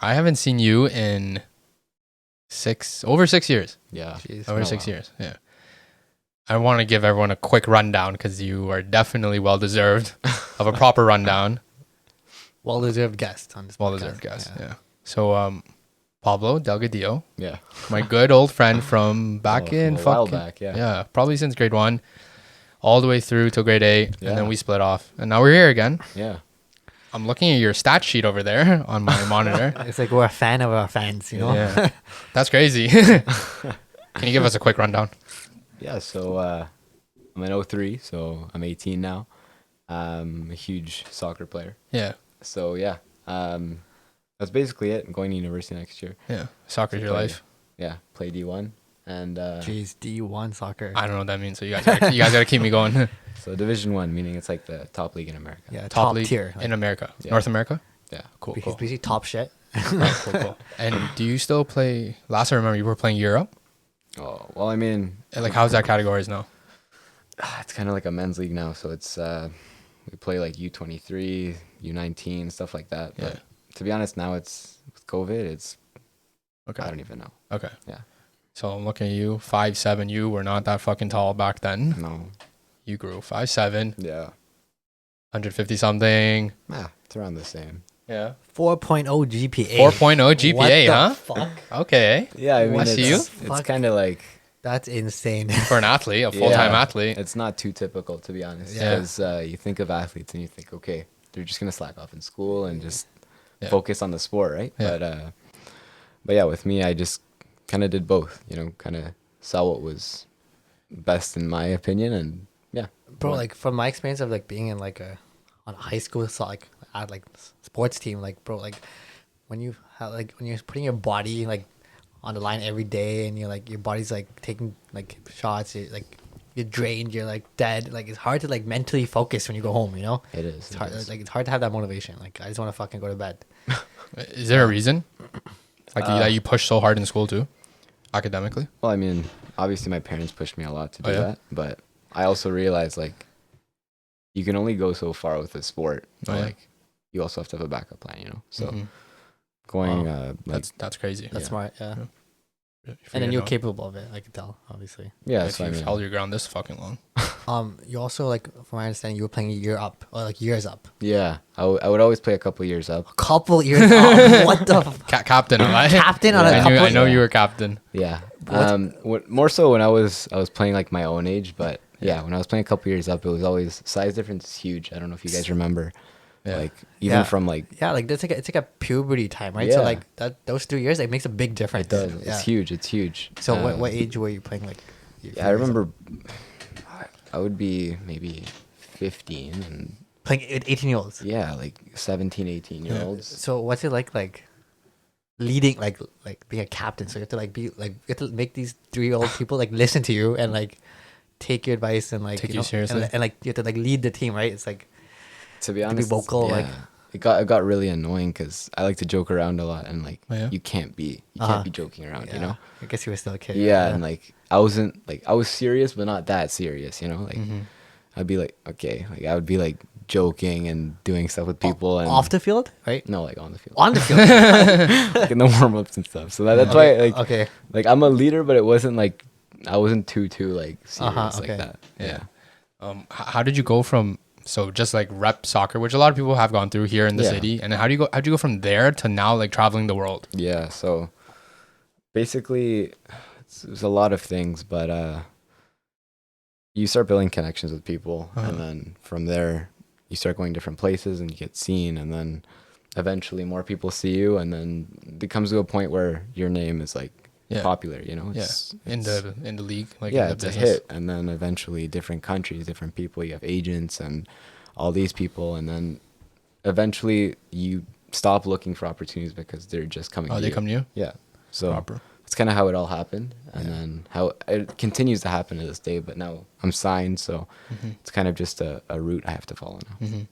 I haven't seen you in over 6 years. Yeah. Jeez. Over Oh, 6 wow. years. Yeah. I want to give everyone a quick rundown because you are definitely well deserved of a proper rundown. Well-deserved guest on this Well podcast. deserved guest. Yeah. So, Pablo Delgadillo, Yeah. my good old friend from back From in a while fucking back, yeah. yeah, probably since grade 1, all the way through till grade 8, and then Yeah. we split off, and now we're here again. Yeah. I'm looking at your stat sheet over there on my monitor. It's like we're a fan of our fans, you know? Yeah, that's crazy. Can you give us a quick rundown? Yeah. So I'm an 03, so I'm 18 now. A huge soccer player. Yeah, So yeah, that's basically it. I'm going to university next year. yeah. Soccer's your Play- life. Yeah, play D1, and Jeez, D1 soccer. I don't know what that means, so you guys gotta keep me going. so Division 1, meaning it's like the top league in America. Yeah, Top top league tier. in America, Yeah. North America. Yeah. Cool, He's cool. basically top shit. Cool. And do you still play? Last I remember, you were playing Europe. Oh well, I mean, Like, how's that categorized now? it's kind of like a men's league now. So it's we play like U23, U19, stuff like that. But Yeah. to be honest, now it's with COVID. It's Okay. I don't even know. Okay. Yeah. So I'm looking at you, 5'7". You were not that fucking tall back then. No. You grew 5'7", Yeah. 150 something. It's around the same. Yeah. 4.0 GPA. 4.0 GPA, What the huh? fuck? Okay. Yeah, I mean, What it's, the it's fuck? kind of like That's insane. For an athlete, a full-time Yeah. athlete. it's not too typical, to be honest. Yeah. Because you think of athletes and you think, okay, they're just gonna slack off in school and just Yeah. focus on the sport, right? Yeah. But yeah, with me, I just kind of did both. You know, kind of saw what was best in my opinion, and yeah, Bro, went- like from my experience of like being in like on a high school, so like at like sports team, like bro, like when you have like when you're putting your body like on the line every day and you're like your body's like taking like shots, you're drained, you're like dead, like it's hard to like mentally focus when you go home, you know? it is. It's it hard, is. like it's hard to have that motivation. Like I just want to fucking go to bed. Is there a reason? Like that you push so hard in school too? Academically? Well, I mean, obviously my parents pushed me a lot to do Oh, yeah? that, but I also realized like you can only go so far with a sport. Oh, yeah. Like you also have to have a backup plan, you know. So Mhm. going Wow. like That's crazy. That's Yeah. smart, yeah. Yeah. And then you're capable. capable of it, I can tell, obviously. yeah, If so I you've mean, held your ground this fucking long. You also like, from my understanding, you were playing a year up or like years up. yeah, I would always play a couple years up. Couple years up. What the Captain, right? captain on a I couple? know you were captain. Yeah. What- More so when I was playing like my own age, but yeah, when I was playing a couple years up, it was always size difference is huge. I don't know if you guys remember. Yeah. Like even Yeah. from like Yeah, like that's like it's like a puberty time, right? So Yeah. like that those 3 years, it makes a big difference. it does. Yeah. It's huge. It's huge. So what age were you playing? Like, Yeah, I remember I would be maybe 15 and playing with 18-year-olds. yeah, like 17, 18-year-olds. So what's it like leading like being a captain? So you have to like be like you have to make these 3-year-old people like listen to you and like take your advice and like Take you know, seriously. and like you have to like lead the team, right? It's like To be honest, vocal, yeah, like- it got really annoying because I like to joke around a lot and like Oh, yeah? you can't be Uh-huh. joking around, yeah. you know. I guess you were still a kid. Yeah, and like I wasn't like I was serious, but not that serious, you know. Like Mm-hmm. I'd be like, okay, like I would be like joking and doing stuff with people and off the field, right? no, like on the field, On the field. like in the warm ups and stuff. So that's why like okay. like I'm a leader, but it wasn't like I wasn't too like serious okay. like that. Yeah. How did you go from just like rep soccer, which a lot of people have gone through here in the Yeah. city, and how'd you go from there to now like traveling the world? Yeah, so basically it's a lot of things, but you start building connections with people and then from there you start going different places and you get seen and then eventually more people see you and then it comes to a point where your name is like Yeah. popular, you know? In the league, like yeah, in the it's business. a hit and then eventually different countries, different people, you have agents and all these people and then eventually you stop looking for opportunities because they're just coming Oh, to they you. come to you? Yeah. So Proper. that's kind of how it all happened, and then how it continues to happen to this day. But now I'm signed, so it's kind of just a route I have to follow now. Mm-hmm.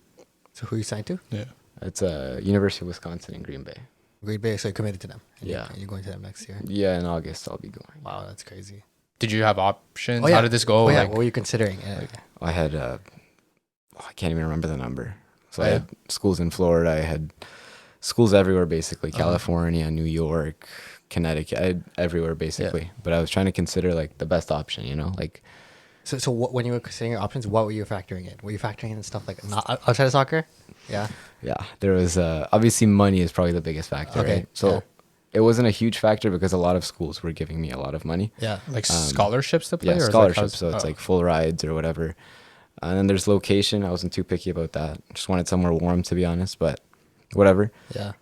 So who you signed to? Yeah. It's University of Wisconsin in Green Bay. Green Bay. So you committed to them. And Yeah. You're going to them next year. Yeah, in August I'll be going. Wow, that's crazy. Did you have options? Oh, yeah. How did this go? Oh, yeah. Like, What were you considering? Yeah. I had I can't even remember the number. So Oh, I yeah? had schools in Florida. I had schools everywhere, basically. California, New York, Connecticut, everywhere, basically. But I was trying to consider like the best option, you know, like. So when you were considering your options, what were you factoring in? Were you factoring in stuff like not outside of soccer? Yeah. Yeah, there was obviously money is probably the biggest factor. Okay, Right? So yeah. it wasn't a huge factor because a lot of schools were giving me a lot of money. Yeah. Like scholarships to play? Yeah, or is scholarships. Like So it's like full rides or whatever. And then there's location. I wasn't too picky about that. Just wanted somewhere warm, to be honest. But whatever. Yeah.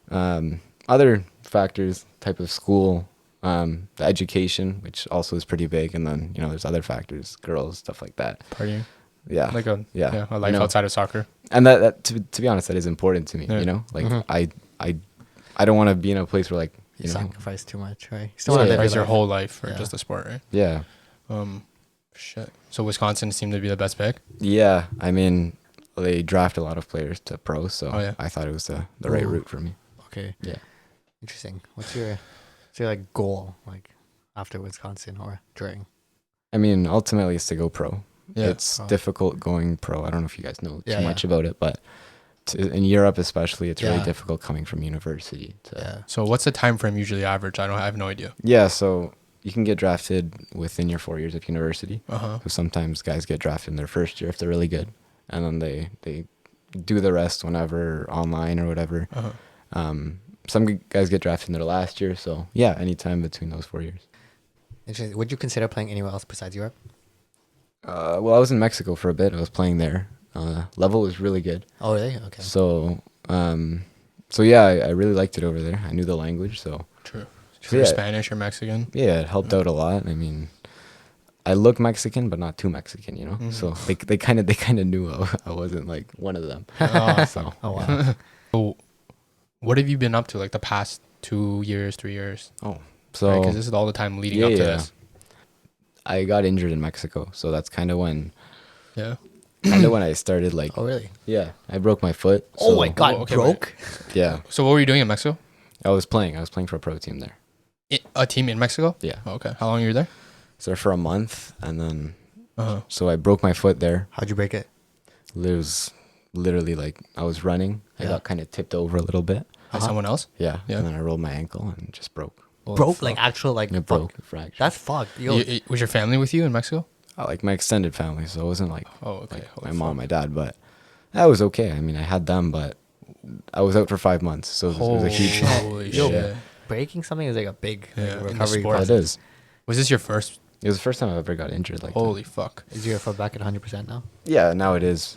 Other factors, type of school, the education, which also is pretty big. And then there's other factors, girls, stuff like that. partying? Yeah, Like a life you know. outside of soccer. And that to be honest, that is important to me. Yeah. You know, like I don't want to be in a place where like You you know. sacrifice too much, right? You still Yeah, want to yeah. live Sacrifice your life. whole life for Yeah. just the sport, right? Yeah. Shit. So Wisconsin seemed to be the best pick. Yeah, I mean, they draft a lot of players to pro, so Oh, yeah. I thought it was the right Ooh. route for me. Okay. Yeah. Interesting. What's your like goal like after Wisconsin or during? I mean, ultimately, it's to go pro. Yeah. It's difficult going pro. I don't know if you guys know Yeah, too much about it, but in Europe especially, it's really Yeah. difficult coming from university to. Yeah. So what's the time frame usually average? I have no idea. Yeah, so you can get drafted within your 4 years of university. Uh-huh. So sometimes guys get drafted in their first year if they're really good, and then they do the rest whenever online or whatever. Uh-huh. Some guys get drafted in their last year, so yeah, anytime between those 4 years. Interesting. Would you consider playing anywhere else besides Europe? Well, I was in Mexico for a bit. I was playing there. Level was really good. Oh, really? Okay. So, so yeah, I really liked it over there. I knew the language, so True. If So you're yeah. Spanish or Mexican. yeah, it helped out a lot. I mean, I look Mexican, but not too Mexican, you know. Mhm. So they kind of knew I wasn't like one of them. Oh, So Oh, wow. So what have you been up to like the past 2 years, 3 years? so Because this is all the time leading yeah, up to yeah. this. I got injured in Mexico, so that's kind of when Yeah. I started like Oh, really? yeah, I broke my foot. Oh so- my God, okay, broke? Yeah, So what were you doing in Mexico? I was playing for a pro team there. A team in Mexico? Yeah, Oh, okay. How long were you there? so for a month, and then Uh-huh. so I broke my foot there. How'd you break it? It was literally like I was running. I Yeah. got kind of tipped over a little bit. By someone else? Yeah. Yeah. And then I rolled my ankle and it just broke. Broke? Like actual like It fuck. broke. It fractured. That's fucked. Yo, Was your family with you in Mexico? Like my extended family, so it wasn't like Oh, okay. like Holy my mom, fuck. my dad, but that was okay. I mean, I had them, but I was out for 5 months, so it was a huge. Holy Yo. shit. breaking something is like a big Yeah, like, in the recovery sport. It process. is. Was this your first? It was the first time I ever got injured like that. Holy fuck. Is your foot back at 100% now? Yeah, now it is.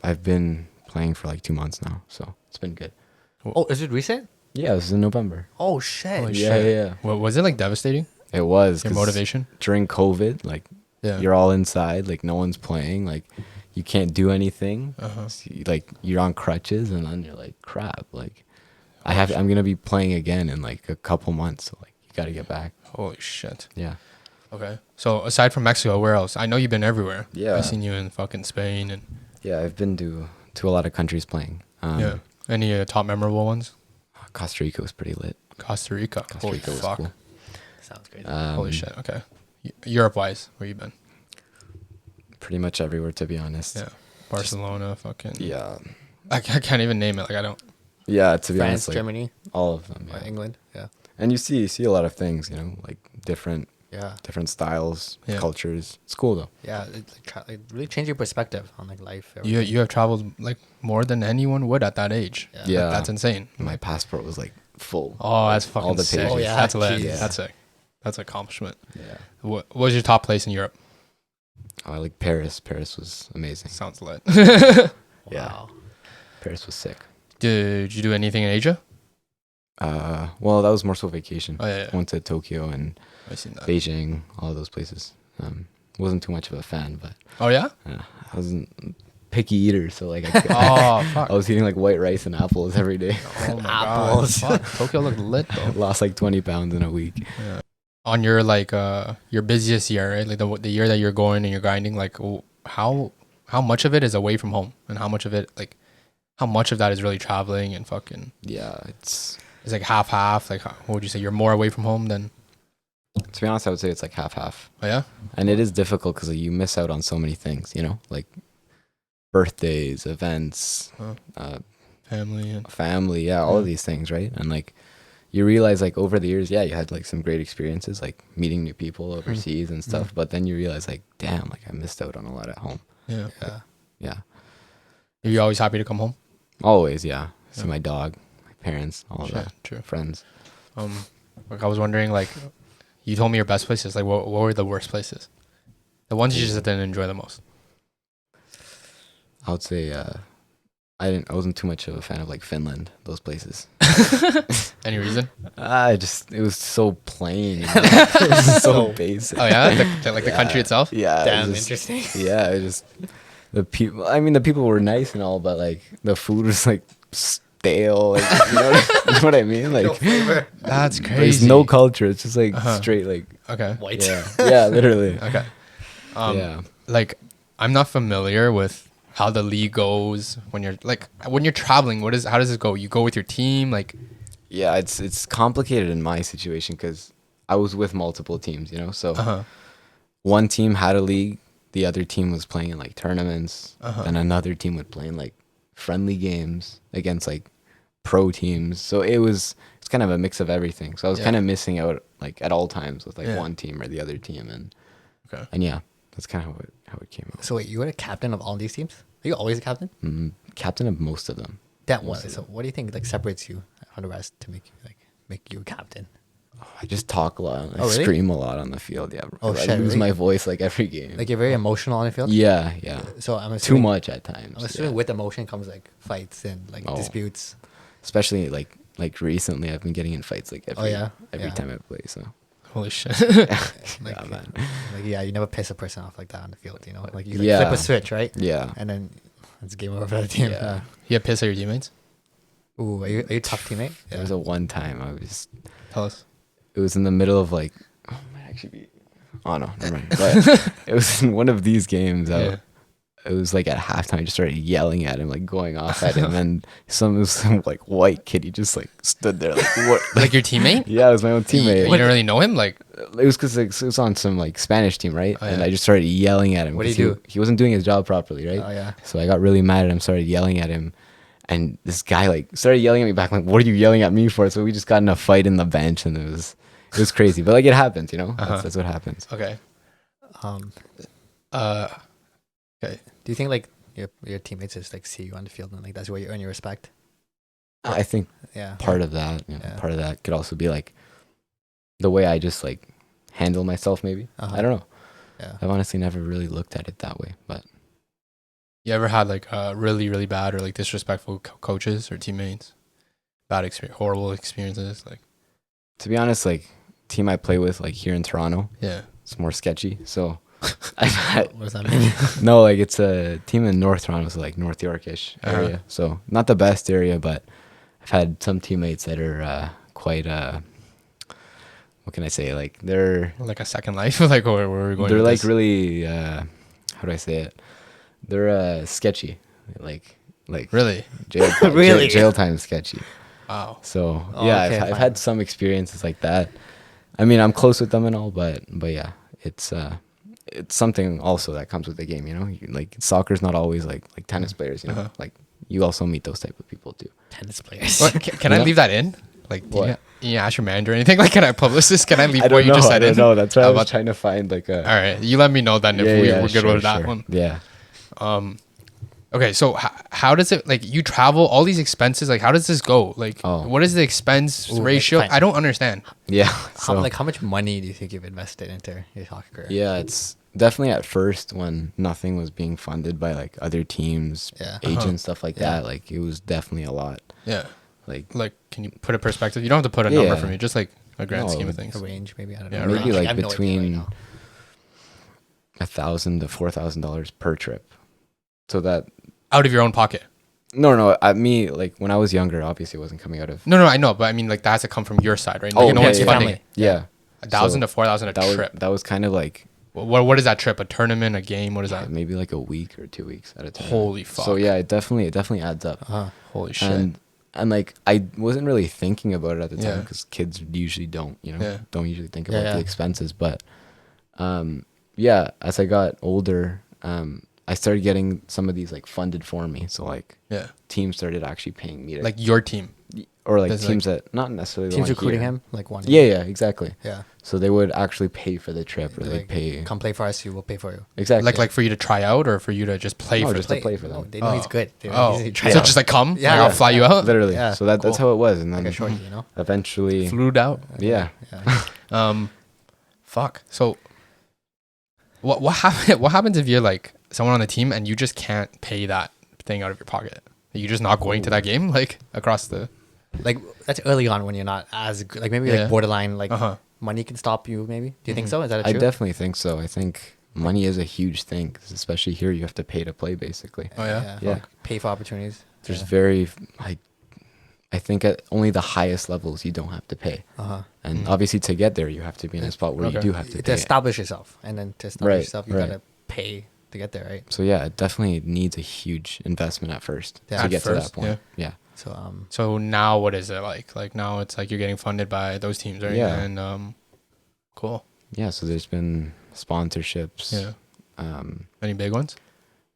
I've been playing for like 2 months now, so it's been good. Oh, is it recent? Yeah, this is in November. Oh shit. Holy Yeah, shit. yeah. What, was it like devastating? It was Your 'cause motivation? during COVID. Like Yeah. you're all inside, like no one's playing, like you can't do anything. Uh-huh. So like you're on crutches, and then you're like, crap. Like I'm gonna be playing again in like a couple months. So like you got to get back. Holy shit. Yeah. Okay. So aside from Mexico, where else? I know you've been everywhere. Yeah. I've seen you in fucking Spain and Yeah, I've been to a lot of countries playing. yeah. Any top memorable ones? Costa Rica was pretty lit. Costa Rica. Costa Holy Rica was fuck. cool. Sounds crazy. Holy shit. Okay. Europe wise, where you been? Pretty much everywhere, to be honest. Yeah. Barcelona, fucking. Yeah. I can't even name it. Like I don't. Yeah, to be France, honest, like Germany, all of them. Yeah. England. Yeah. And you see a lot of things, like different Yeah. styles, Yeah. cultures. It's cool though. Yeah. It really changed your perspective on like life. You have traveled like more than anyone would at that age. Yeah. Yeah. That's insane. My passport was like full. Oh, that's fucking all the sick. pages. Oh, yeah. That's lit. Jeez. That's sick. That's an accomplishment. Yeah. What was your top place in Europe? I like Paris. Paris was amazing. Sounds lit. Yeah. Wow. Paris was sick. Did you do anything in Asia? Well, that was more so vacation. Oh yeah, I went to Tokyo and I seen that. Beijing, all of those places. Wasn't too much of a fan, but Oh yeah. I wasn't picky eater, so like Oh fuck. I was eating like white rice and apples every day. Oh my Apples. god. Fuck. Tokyo looked lit though. Lost like 20 pounds in a week. Yeah. On your like your busiest year, right? Like the year that you're going and you're grinding, like how much of it is away from home, and how much of that is really traveling and fucking. Yeah, it's Like half. Like what would you say? You're more away from home than. to be honest, I would say it's like half. Oh yeah. And it is difficult because you miss out on so many things, like birthdays, events, family, and all of these things, right? And like you realize like over the years, yeah, you had like some great experiences, like meeting new people overseas and stuff. But then you realize like, damn, like I missed out on a lot at home. yeah. Yeah, Are you always happy to come home? always. Yeah, see my dog, my parents, all of that. True. Friends. Like I was wondering, like, you told me your best places. Like, what were the worst places? The ones you just didn't enjoy the most. I would say I wasn't too much of a fan of like Finland, those places. Any reason? It was so plain, you know? It was so basic. Oh yeah, the country itself. Yeah, Damn, it was just, interesting. yeah, it just the people. I mean, the people were nice and all, but like the food was like stale. Like, you know what I mean? Like, That's crazy. there's no culture. It's just like straight like Okay. White. yeah, literally. Okay. Yeah. Like, I'm not familiar with how the league goes when you're traveling. How does it go? You go with your team, like. Yeah, it's complicated in my situation because I was with multiple teams, you know. So one team had a league, the other team was playing in like tournaments, and another team would play in like friendly games against like pro teams. So it's kind of a mix of everything. So I was kind of missing out like at all times with like one team or the other team, and yeah, that's kind of how it came out. So wait, you were the captain of all these teams? Are you always a captain? Captain of most of them. So what do you think like separates you from the rest to make you a captain? I just talk a lot. I really? scream a lot on the field. Yeah, Oh, I shit, lose really? my voice like every game. Like you're very emotional on the field. Yeah. So I'm Too assuming much at times. I'm assuming with emotion comes like fights and like disputes. Especially like recently, I've been getting in fights like every time I play. So Holy shit. Like, yeah, man. Like you never piss a person off like that on the field. You know, like you Yeah. flip a switch, right? Yeah. And then it's game over for the team. Yeah. You have piss at your teammates? Ooh, are you a tough teammate? There was a one time Tell us. it was in the middle of like, it might actually be, oh no, never mind. But it was in one of these games. It was like at halftime, I just started yelling at him, like going off at him, and some like white kid, he just like stood there, like what? Like your teammate? Yeah, it was my own teammate. You don't really know him? Like, It was because it was on some like Spanish team, right? Oh, And yeah. I just started yelling at him. What did 'cause he do? He wasn't doing his job properly, right? Oh yeah. So I got really mad at him, started yelling at him, and this guy like started yelling at me back, like, "What are you yelling at me for?" So we just got in a fight in the bench, and it was crazy. But like it happens, you know. That's what happens. okay. Okay. Do you think like your teammates just like see you on the field and like that's where you earn your respect? I think Yeah. part of that, Yeah. part of that could also be like the way I just like handle myself. Maybe I don't know. Yeah. I've honestly never really looked at it that way, but You ever had like really, really bad or like disrespectful coaches or teammates? Bad experience, horrible experiences? Like, to be honest, like team I play with, like here in Toronto, yeah. it's more sketchy. So I've had, What does that mean? no, like it's a team in North Toronto, so like North Yorkish area. Uh-huh. So not the best area, but I've had some teammates that are quite what can I say? Like they're Like a second life? Like, where are we going? they're with like this? really how do I say it? They're sketchy, like Really? jail Really? jail time sketchy. Wow. So Oh, yeah, okay, I've fine. had some experiences like that. I mean, I'm close with them and all, but yeah, it's something also that comes with the game. You know, like soccer's not always like tennis players. You know, like you also meet those type of people too. Tennis players. What, can I Yeah. leave that in? Like, What? you ask your manager or anything? Like, can I publish this? Can I leave I what don't you know. just I said don't in? know. That's why I How was about- trying to find like a. All right. You let me know then if we're good sure, with that sure. one. Yeah. Okay, so how does it, like, you travel, all these expenses, like, how does this go? Like, Oh. what is the expense Ooh, like, ratio? fine. I don't understand. Yeah. How, So like how much money do you think you've invested into your soccer career? yeah, it's definitely at first when nothing was being funded by like other teams, Yeah. agents, stuff like Yeah. that. Like it was definitely a lot. Yeah. Like Like, can you put a perspective? You don't have to put a number Yeah. for me, just like a grand No, scheme of A things. range, maybe, I don't know. Yeah, maybe range. like I have no idea between right now. $1,000 to $4,000 per trip. So that Out of your own pocket. no, at me like when I was younger, obviously it wasn't coming out of. No, I know, but I mean, like, that has to come from your side, right? Like, no okay, one's yeah, funding family. it. Yeah, 1,000 So to 4,000 a that was trip. that was kind of like What is that trip? A tournament, a game? What is that? maybe like a week or 2 weeks at a time. Holy fuck. So yeah, it definitely adds up. Holy shit. And like I wasn't really thinking about it at the time Yeah. because kids usually don't, Yeah. don't usually think about Yeah. the expenses. But yeah, as I got older, I started getting some of these like funded for me. So like Yeah. teams started actually paying me to Like your team. or like There's, teams that not necessarily the Teams one recruiting here. him like one. Yeah, exactly. Yeah. So they would actually pay for the trip, or They're they like, pay come play for us. You will pay for you. exactly. Like for you to try out or for you to just play No, for just them? to play for them. Oh, they know he's Oh. good. They know Oh, he's so try out. just like come? Yeah. Like, I'll Yeah. fly you out? Literally. Yeah. So that's how it was, and like then a shorty, you know. eventually, Flued out? yeah. Yeah. Fuck. So what happens if you're like someone on the team and you just can't pay that thing out of your pocket? Are you just not going to that game like across the Like that's early on when you're not as good. Like maybe Yeah. like borderline. Like Uh-huh. money can stop you. Maybe. Do you think so? Is that I true? definitely think so. I think money is a huge thing, 'cause especially here. You have to pay to play, basically. Oh, yeah? Yeah. Pay for opportunities. There's Yeah. very like, I think at only the highest levels you don't have to pay, Uh-huh. and obviously to get there you have to be in a spot where you Okay. do have to To pay. establish yourself, and then to establish Right, yourself, you right. gotta pay to get there, right? So yeah, it definitely needs a huge investment at first Yeah. to At get to first, that point. Yeah. So So now what is it like? Like now it's like you're getting funded by those teams, right? Yeah. And cool. Yeah. So there's been sponsorships. Yeah. Um, Any big ones?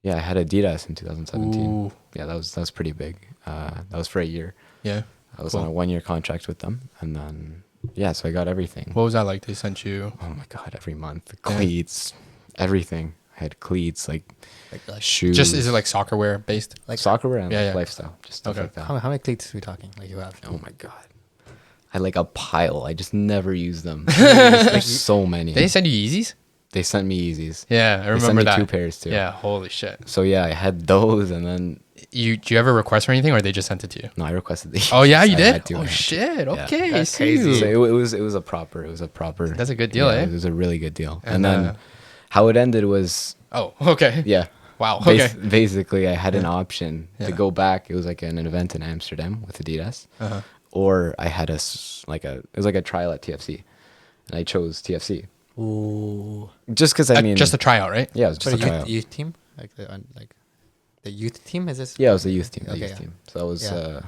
yeah, I had Adidas in 2017. Ooh. Yeah, that was pretty big. That was for a year. Yeah. I was Cool. on a 1-year contract with them, and then yeah, so I got everything. What was that like? They sent you Oh my god, every month, cleats, everything. I had cleats, like like shoes. just is it like soccer wear based? like soccer wear and Yeah, like yeah. lifestyle, just stuff Okay. like that. how many cleats are we talking? Like you have? Oh my god, I had like a pile. I just never use them. There's so many. They send you Yeezys? They sent me Yeezys. Yeah, I They sent remember me that. 2 pairs too. Yeah, holy shit. So yeah, I had those, and then Do you ever request for anything or they just sent it to you? no, I requested these. Oh yeah, you I did? had to, Oh I had to. shit. Yeah. Okay. That's see crazy. you. So it was a proper. That's a good deal, eh? It was a really good deal. And, And then how it ended was Oh, okay. yeah. Wow. Okay. Basically, I had an option Yeah. to go back. It was like an event in Amsterdam with Adidas, Uh-huh. or I had it was like a trial at TFC, and I chose TFC Ooh. just because I mean Just a tryout, right? yeah, it was But just a a tryout. youth team, like the youth team is this? Yeah, it was the youth team. Okay, yeah. So that was Yeah.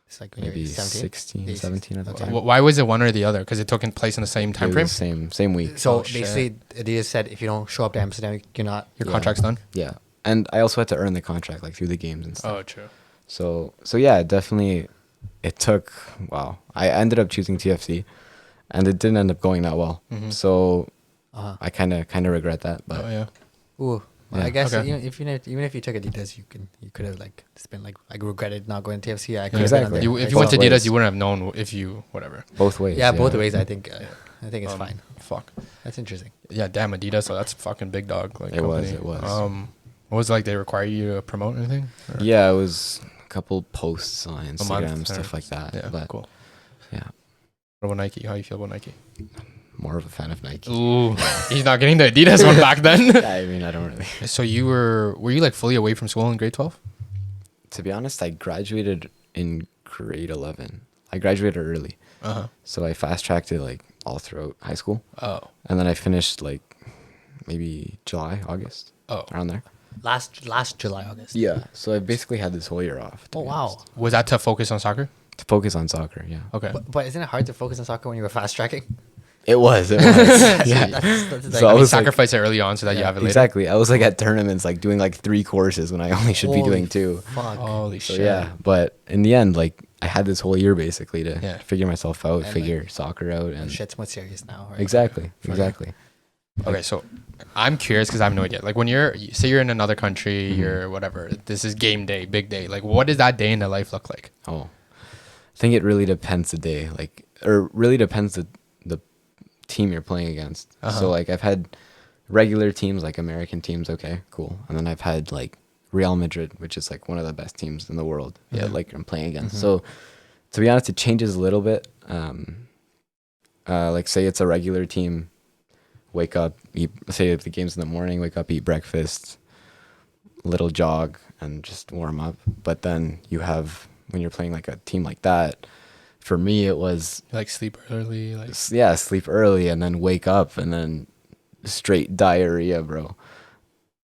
It's like when maybe you're 17. 16, Yeah, 17 at the okay. time. Why was it one or the other? Because it took in place in the same time It frame. was the same week. So Oh, shit. basically, Adidas said if you don't show up to Amsterdam, you're not. Your Yeah. contract's done. Yeah, and I also had to earn the contract like through the games and stuff. Oh, true. So yeah, definitely it took wow. I ended up choosing TFC, and it didn't end up going that well. Mhm. So Uh-huh. I kind of regret that, but Oh yeah. Ooh. Well, Yeah. I guess Okay. even if you took Adidas, you could have like just been like regretted not going to TFC. I Yeah. could Exactly. If you went to Both Adidas, ways. you wouldn't have known if you whatever. both ways. yeah, both ways. I think it's Um, fine. Fuck. That's interesting. Yeah, damn Adidas. So that's fucking big dog. Like It was, company. it was. What was it like? They require you to promote anything? Or- Yeah, it was a couple posts on month Instagram, stuff or- like that. Yeah. But Cool. yeah, What about Nike? How you feel about Nike? more of a fan of Nike. Ooh, he's not getting the Adidas one back then. I mean, I don't really. So you were you like fully away from school in grade 12? To be honest, I graduated in grade 11. I graduated early, Uh-huh. so I fast tracked it like all throughout high school, Oh. and then I finished like maybe July, August, Oh. around there. Last July, August. Yeah, so I basically had this whole year off. to Oh be wow. honest. Was that to focus on soccer? To focus on soccer, yeah. Okay. But isn't it hard to focus on soccer when you were fast tracking? It was. Yeah. That's So I I mean, was like- sacrifice it early on so that you Yeah, have it later. Exactly. I was like at tournaments, like doing like 3 courses when I only should be Holy doing 2. Fuck. Holy So shit. yeah, but in the end, like I had this whole year basically to Yeah. figure myself out, And, figure soccer out, And and shit's more serious now. Right? exactly, For- exactly. Okay, so I'm curious because I have no idea. Like when say you're in another country, Mhm. you're whatever. This is game day, big day. Like what does that day in the life look like? Oh, I think it really depends the day, like, or really depends the team you're playing against. Uh-huh. So like I've had regular teams, like American teams, okay, cool, and then I've had like Real Madrid, which is like one of the best teams in the world. Yeah. Like I'm playing against. Mhm. So to be honest, it changes a little bit. Like say it's a regular team, wake up, eat. Say if the game's in the morning, wake up, eat breakfast, little jog, and just warm up. But then you have when you're playing like a team like that. For me, it was You like sleep early, like yeah, sleep early and then wake up and then straight diarrhea, bro.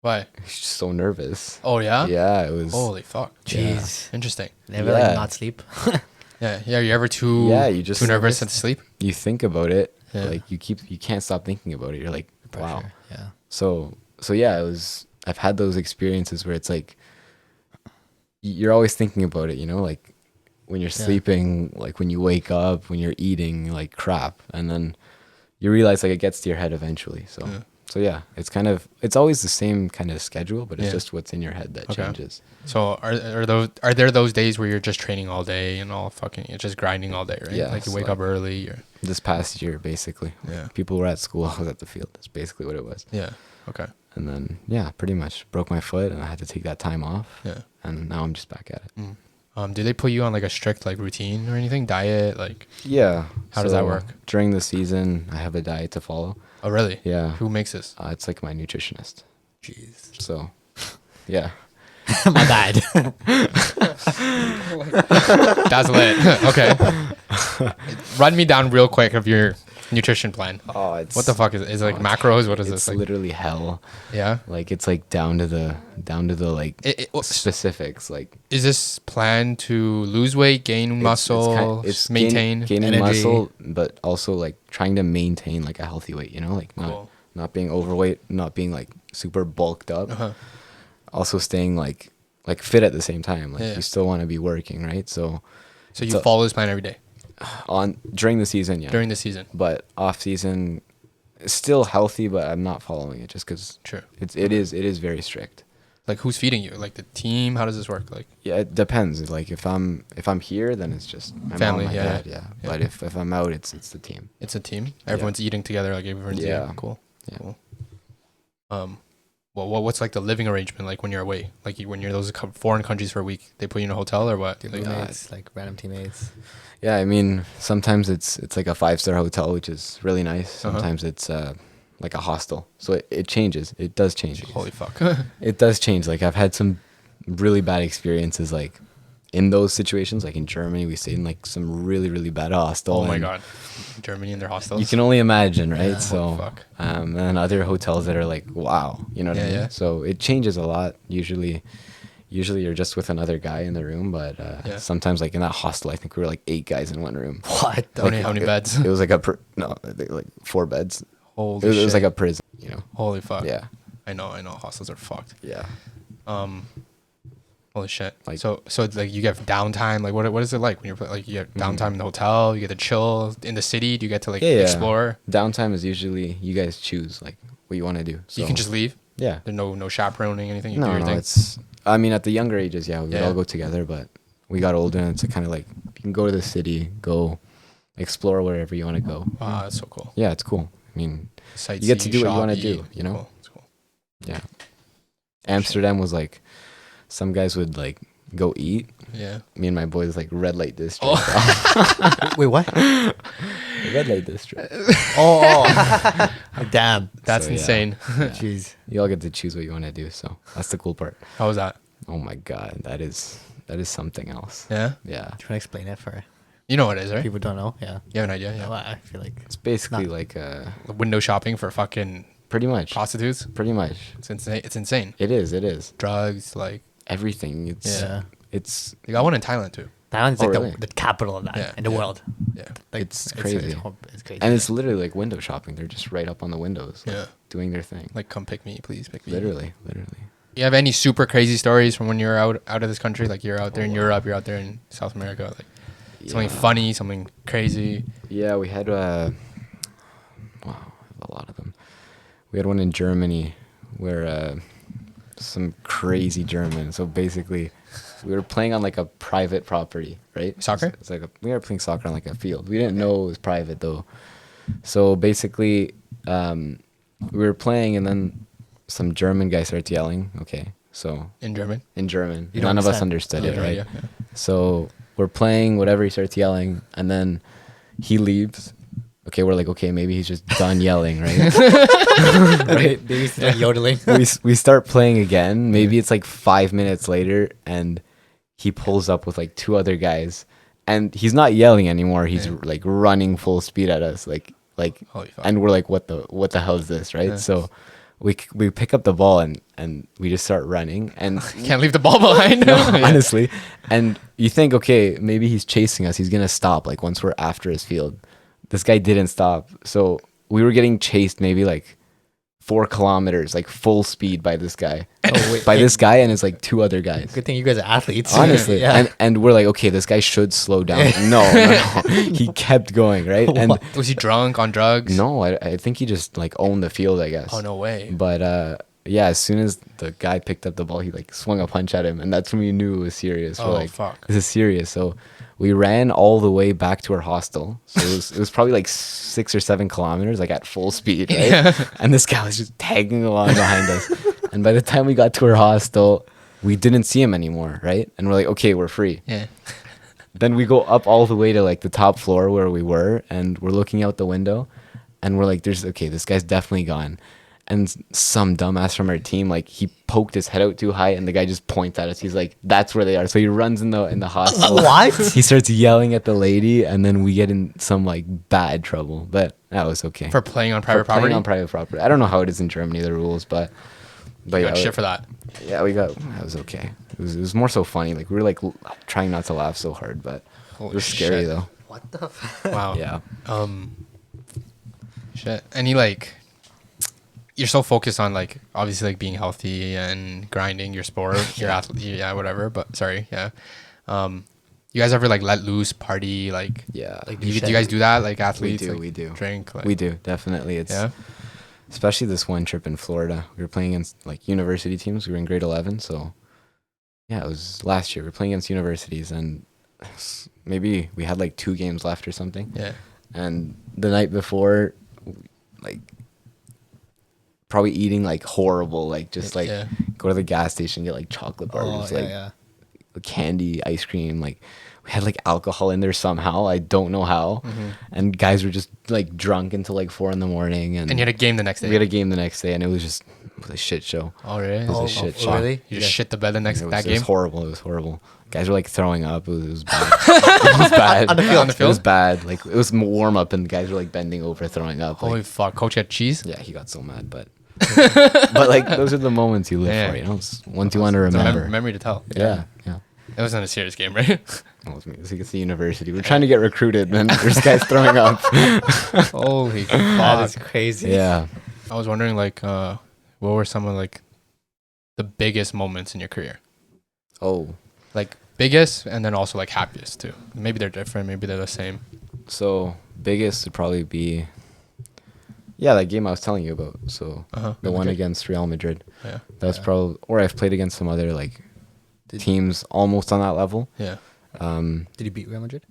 why? Just so nervous. Oh yeah? Yeah, it was. Holy fuck. Jeez. Interesting. Never Yeah. like not sleep. Yeah. Yeah. You ever too Yeah, you just too nervous to sleep? You think about it, Yeah. like you can't stop thinking about it. You're like, wow. Pressure. Yeah. So yeah, it was I've had those experiences where it's like you're always thinking about it, like when you're sleeping, like when you wake up, when you're eating like crap, and then you realize like it gets to your head eventually. So yeah, it's always the same kind of schedule, but it's just what's in your head that changes. So are there those days where you're just training all day and you're just grinding all day, right? Yeah, Like you so wake up early. This past year, basically. Yeah. People were at school. I was at the field. That's basically what it was. Yeah. Okay. And then pretty much broke my foot, and I had to take that time off. Yeah. And now I'm just back at it. Do they put you on like a strict like routine or anything? Diet, like? Yeah. How does that work? During the season, I have a diet to follow. Oh, really? Yeah. Who makes this? It's like my nutritionist. Jeez. So, yeah. My bad. That's lit. Okay. Run me down real quick of your nutrition plan. Oh, it's What the fuck is it? Is it like macros? What is it's this? Like, literally hell. yeah. Like it's like down to the like specifics. Like Is this plan to lose weight, gain muscle, it's maintain gaining energy. muscle, but also like trying to maintain like a healthy weight. Like Cool. not being overweight, not being like super bulked up. Uh-huh. Also staying like fit at the same time. Like Yeah. you still want to be working, right? So So you follow this plan every day during the season, during the season. but off season, still healthy, but I'm not following it just because True. it is very strict. Like who's feeding you? Like the team? How does this work? Like Yeah, it depends. Like if I'm here, then it's just my Family, mom, my yeah, dad, yeah. But if I'm out, it's the team. it's a team. Everyone's eating together. Like everyone's Yeah. eating. Cool. Yeah. Cool. Well, what's like the living arrangement like when you're away? Like when you're those foreign countries for a week, they put you in a hotel or what? Like, Teammates, like random teammates. Yeah, I mean, sometimes it's like a 5-star hotel, which is really nice. Uh-huh. Sometimes it's like a hostel. So it changes. It does change. holy fuck. It does change. Like I've had some really bad experiences like in those situations. Like in Germany, we stayed in like some really, really bad hostel. Oh my and God. Germany and their hostels. You can only imagine, right? Yeah. So Holy fuck. and then other hotels that are like, wow, you know what I mean? Yeah. So it changes a lot. Usually you're just with another guy in the room, but sometimes like in that hostel, I think we were like 8 guys in one room. What? How many beds? It was like I think like 4 beds. Holy It shit. was like a prison, Holy fuck. Yeah. I know. Hostels are fucked. Yeah. Holy shit. Like- So it's like you get downtime. Like what is it like when you're like you get downtime in the hotel? You get to chill in the city. Do you get to like explore? Downtime is usually you guys choose like what you want to do. So You can just leave. yeah. There's no chaperoning anything. You do No, your no, thing. it's. I mean, at the younger ages, we would Yeah. all go together, but we got older, and it's kind of like you can go to the city, go explore wherever you want to go. Wow, that's so cool. Yeah, it's cool. I mean, Sightseeing, you get to do what you want to shop, do. eat. Cool. It's cool. Yeah. Amsterdam was like, some guys would like go eat. Yeah. Me and my boys like red light district. Oh. Wait, what? Red light district. Oh, damn. That's So, yeah. insane. Jeez. You all get to choose what you want to do, so that's the cool part. How was that? Oh my god, that is something else. Yeah. Yeah, Do you want to explain it for You know what it is, right? people who don't know? Yeah. You have an idea? No, Yeah. I feel like it's basically Nah. like Window shopping for fucking pretty much, prostitutes. pretty much. It's insane. It's insane. It is Drugs, like everything. It's yeah. it's they got one in Thailand too. Thailand's Oh, like really? the capital of that Yeah, in the yeah. world. Yeah. Like It's crazy. It's crazy. and it's literally like window shopping. They're just right up on the windows, like, Yeah. doing their thing. Like come pick me, please pick me. Literally. You have any super crazy stories from when you're out of this country? Like you're out there in Europe, you're out there in South America, like something funny, something crazy. Yeah, we had wow, a lot of them. We had one in Germany where some crazy German. So basically, we were playing on like a private property, right? Soccer? It's like we were playing soccer on like a field. We didn't know it was private though. So basically, we were playing, and then some German guy starts yelling. Okay, so In German. in German, You don't none of us understand. understood it, right? Yeah. So we're playing, whatever, he starts yelling, and then he leaves. Okay, we're like, okay, maybe he's just done yelling, right? right? They used to like yodeling. we start playing again. Maybe it's like 5 minutes later, and he pulls up with like 2 other guys, and he's not yelling anymore. He's like running full speed at us, like, Holy fuck. and we're like, what the hell is this, right? Yeah. So we pick up the ball and we just start running, and Can't leave the ball behind. Yeah. honestly, and you think, okay, maybe he's chasing us. He's gonna stop like once we're after his field. This guy didn't stop, so we were getting chased maybe like 4 kilometers, like full speed by this guy. Oh, wait, By hey, this guy and it's like 2 other guys. Good thing you guys are athletes. Honestly. yeah. And we're like, okay, this guy should slow down. No. He kept going, right? And Was he drunk on drugs? no, I think he just like owned the field, I guess. Oh, no way. But yeah, as soon as the guy picked up the ball, he like swung a punch at him, and that's when we knew it was serious. We're Oh, like, fuck. this is serious. So we ran all the way back to our hostel. So it was probably like 6 or 7 kilometers, like at full speed, right? Yeah. And this guy was just tagging along behind us. And by the time we got to our hostel, we didn't see him anymore, right? And we're like, okay, we're free. Yeah. Then we go up all the way to like the top floor where we were, and we're looking out the window, and we're like, this guy's definitely gone. And some dumbass from our team, like, he poked his head out too high, and the guy just points at us. He's like, that's where they are. So he runs in the hostel. What? He starts yelling at the lady, and then we get in some like bad trouble. But that was okay. For playing on For private property? playing on private property. I don't know how it is in Germany, the rules, but You yeah, got shit for that. yeah, that was okay. It was more so funny. Like, we were like trying not to laugh so hard, but Holy it was scary shit. though. What the? Wow. Yeah. Shit. And you like, you're so focused on like obviously like being healthy and grinding your sport, your athlete, yeah, whatever. But sorry, yeah. You guys ever like let loose, party, like? Yeah. Like, Do you guys do that, like we athletes? do. Like, We do. drink. Like, We do definitely. It's Yeah. especially this one trip in Florida. We were playing against like university teams. We were in grade 11, so yeah, it was last year. We were playing against universities, and maybe we had like 2 games left or something. Yeah. And the night before, like, probably eating like horrible, like just like Yeah. go to the gas station, get like chocolate bars, Oh, like yeah. candy, ice cream. Like, we had like alcohol in there somehow. I don't know how. Mm-hmm. And guys were just like drunk until like 4 a.m. And And you had a game the next day. we had a game the next day, and it was a shit show. Oh really? It was a Oh, shit oh, show. really? You just shit the bed the next It was, that it was game. horrible. It was horrible. Guys were like throwing up. It was bad. It was bad. On the field. On the It was field? bad. Like, it was warm up, and the guys were like bending over, throwing up. Holy Like, fuck! Coach had cheese. yeah, he got so mad, but but like, those are the moments you live Yeah. for. You know, it's ones you want to It's a remember. memory to tell. Yeah. It wasn't a serious game, right? Well, it was against the university. We're trying to get recruited, and there's guys throwing up. Holy That is fuck! crazy. Yeah. I was wondering, like, what were some of like the biggest moments in your career? Oh, Like biggest, and then also like happiest too. Maybe they're different. Maybe they're the same. so biggest would probably be, yeah, that game I was telling you about. So the one against Real Madrid. Yeah. That was probably, or I've played against some other like teams almost on that level. Yeah. Did you beat Real Madrid?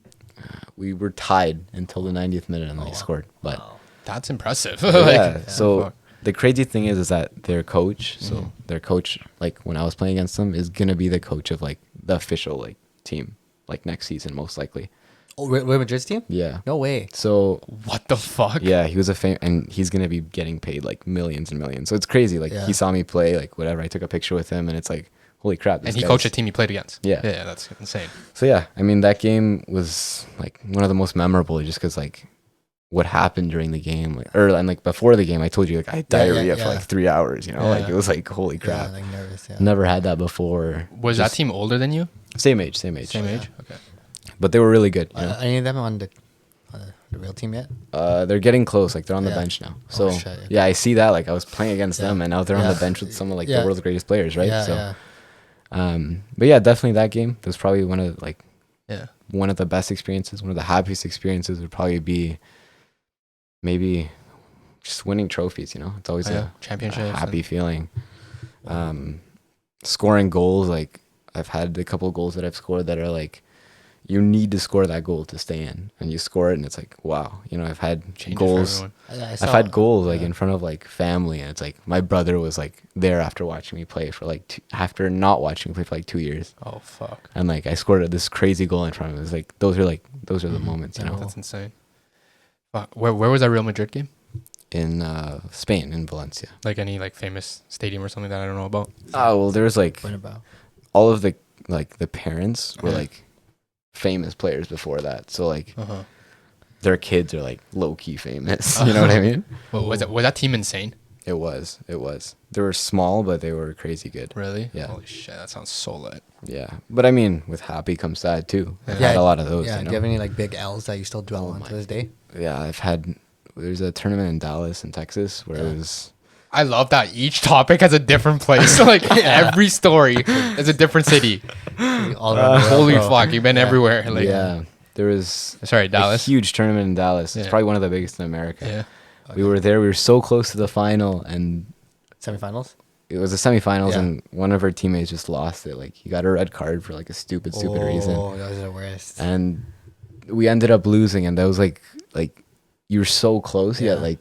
We were tied until the 90th minute, and then they scored. But Wow. That's impressive. yeah, so fuck. the crazy thing is that their coach, so their coach, like when I was playing against them, is gonna be the coach of like the official like team, like next season most likely. Oh, Real Madrid's team? Yeah. No way. So What the fuck? yeah, he was and he's gonna be getting paid like millions and millions. So it's crazy. Like, Yeah. he saw me play, like whatever. I took a picture with him, and it's like, holy crap. And he coached a team you played against. Yeah. Yeah, that's insane. So yeah, I mean, that game was like one of the most memorable, just because like what happened during the game, like, and like before the game, I told you like I had diarrhea for like 3 hours. You know, like Yeah. it was like, holy crap. Yeah, like nervous. Yeah. Never had that before. Was that Just team older than you? same age? Same Same age? Okay. But they were really good. You know? Any of them on the real team yet? They're getting close. Like, they're on the Yeah. bench now. So shit, okay. yeah, I see that. Like, I was playing against Yeah. them, and now they're on Yeah. the bench with some of like Yeah. the world's greatest players, right? Yeah, so, yeah. but yeah, definitely that game. That was probably one of like Yeah. one of the best experiences. One of the happiest experiences would probably be maybe just winning trophies. You know, it's always Oh, yeah. a Championships. happy feeling. Scoring goals, like I've had a couple goals that I've scored that are like, you need to score that goal to stay in, and you score it, and it's like, wow. You know, I've had Changes for goals. everyone. I I've had goals like yeah. in front of like family, and it's like my brother was like there after watching me play for like after not watching me play for like 2 years, Oh fuck. and like I scored this crazy goal in front of him. It was like those are the moments, you Yeah, know. that's insane. Fuck. Where was that Real Madrid game? In Spain, in Valencia. Like any like famous stadium or something that I don't know about? Oh well, there was like What about? all of the like the parents were Yeah. like famous players before that, so like Uh-huh. their kids are like low key famous. You know what I mean? What was that team insane? It was. They were small, but they were crazy good. Really? Yeah. Holy shit, that sounds so lit. Yeah, but I mean, with happy comes sad too. I've Yeah. had a lot of those. Yeah. You know? Do you have any like big L's that you still dwell on to this day? Yeah, I've had. There's a tournament in Dallas in Texas where Yeah. it was I love that each topic has a different place. Like every story is a different city. All around the world, Holy bro. fuck, you've been everywhere. Like, yeah, there was Sorry, Dallas. a huge tournament in Dallas. It's Yeah. probably one of the biggest in America. Yeah. We were there. We were so close to the final, and Semifinals. it was the semifinals, Yeah. and one of our teammates just lost it. Like, he got a red card for like a stupid reason, Oh, those are the worst. and we ended up losing. And that was like you were so close, yet Yeah. like,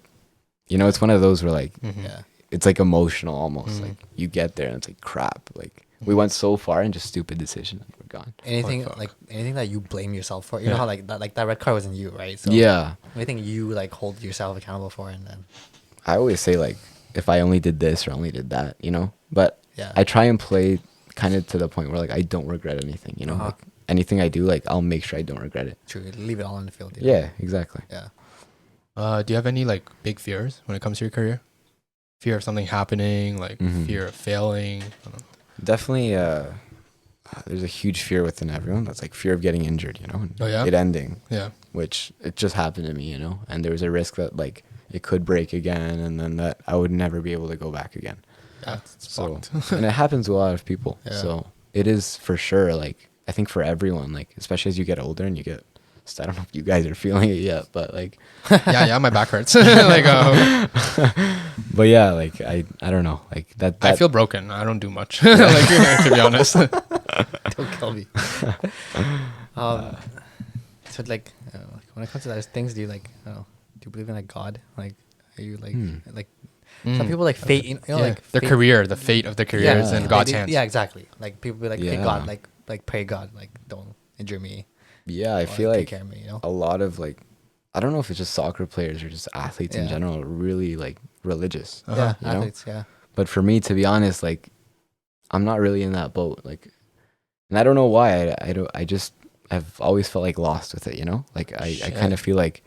it's one of those where like Yeah. it's like emotional almost. Like, you get there and it's like crap. Like, we went so far and just stupid decision, and we're gone. Anything fuck. like anything that you blame yourself for. You know how like that red card wasn't you, right? So Yeah, anything you like hold yourself accountable for, and then I always say like, if I only did this or only did that, But Yeah. I try and play kind of to the point where like I don't regret anything, Uh-huh. Like, anything I do, like I'll make sure I don't regret it. true, leave it all in the field. You know? Yeah, exactly. Yeah. Do you have any like big fears when it comes to your career? Fear of something happening, like Mhm. fear of failing. I don't know. Definitely, there's a huge fear within everyone. That's like fear of getting injured, and Oh, yeah? it ending, Yeah. which it just happened to me, and there was a risk that like it could break again, and then that I would never be able to go back again. That's So, fucked. and it happens to a lot of people. Yeah. So it is for sure. Like, I think for everyone, like, especially as you get older and you get, I don't know if you guys are feeling it yet, but like, yeah, my back hurts. Like, but yeah, like, I don't know, like that I feel broken. I don't do much. Like, to be honest. Don't kill me. So like when it comes to those things, do you like I don't know, do you believe in like God? Like are you like like some people like fate, Yeah. like Their fate- career, the fate of their careers in like, God's they- hands. Yeah, exactly. Like people be like, hey Yeah. God, like pray God, like don't injure me. yeah, I or, feel take like care of me, a lot of like, I don't know if it's just soccer players or just athletes in Yeah. general, are really like religious. Yeah, you know? athletes. Yeah, But for me, to be honest, like, I'm not really in that boat. Like, and I don't know why. I've always felt like lost with it, Like, I kind of feel like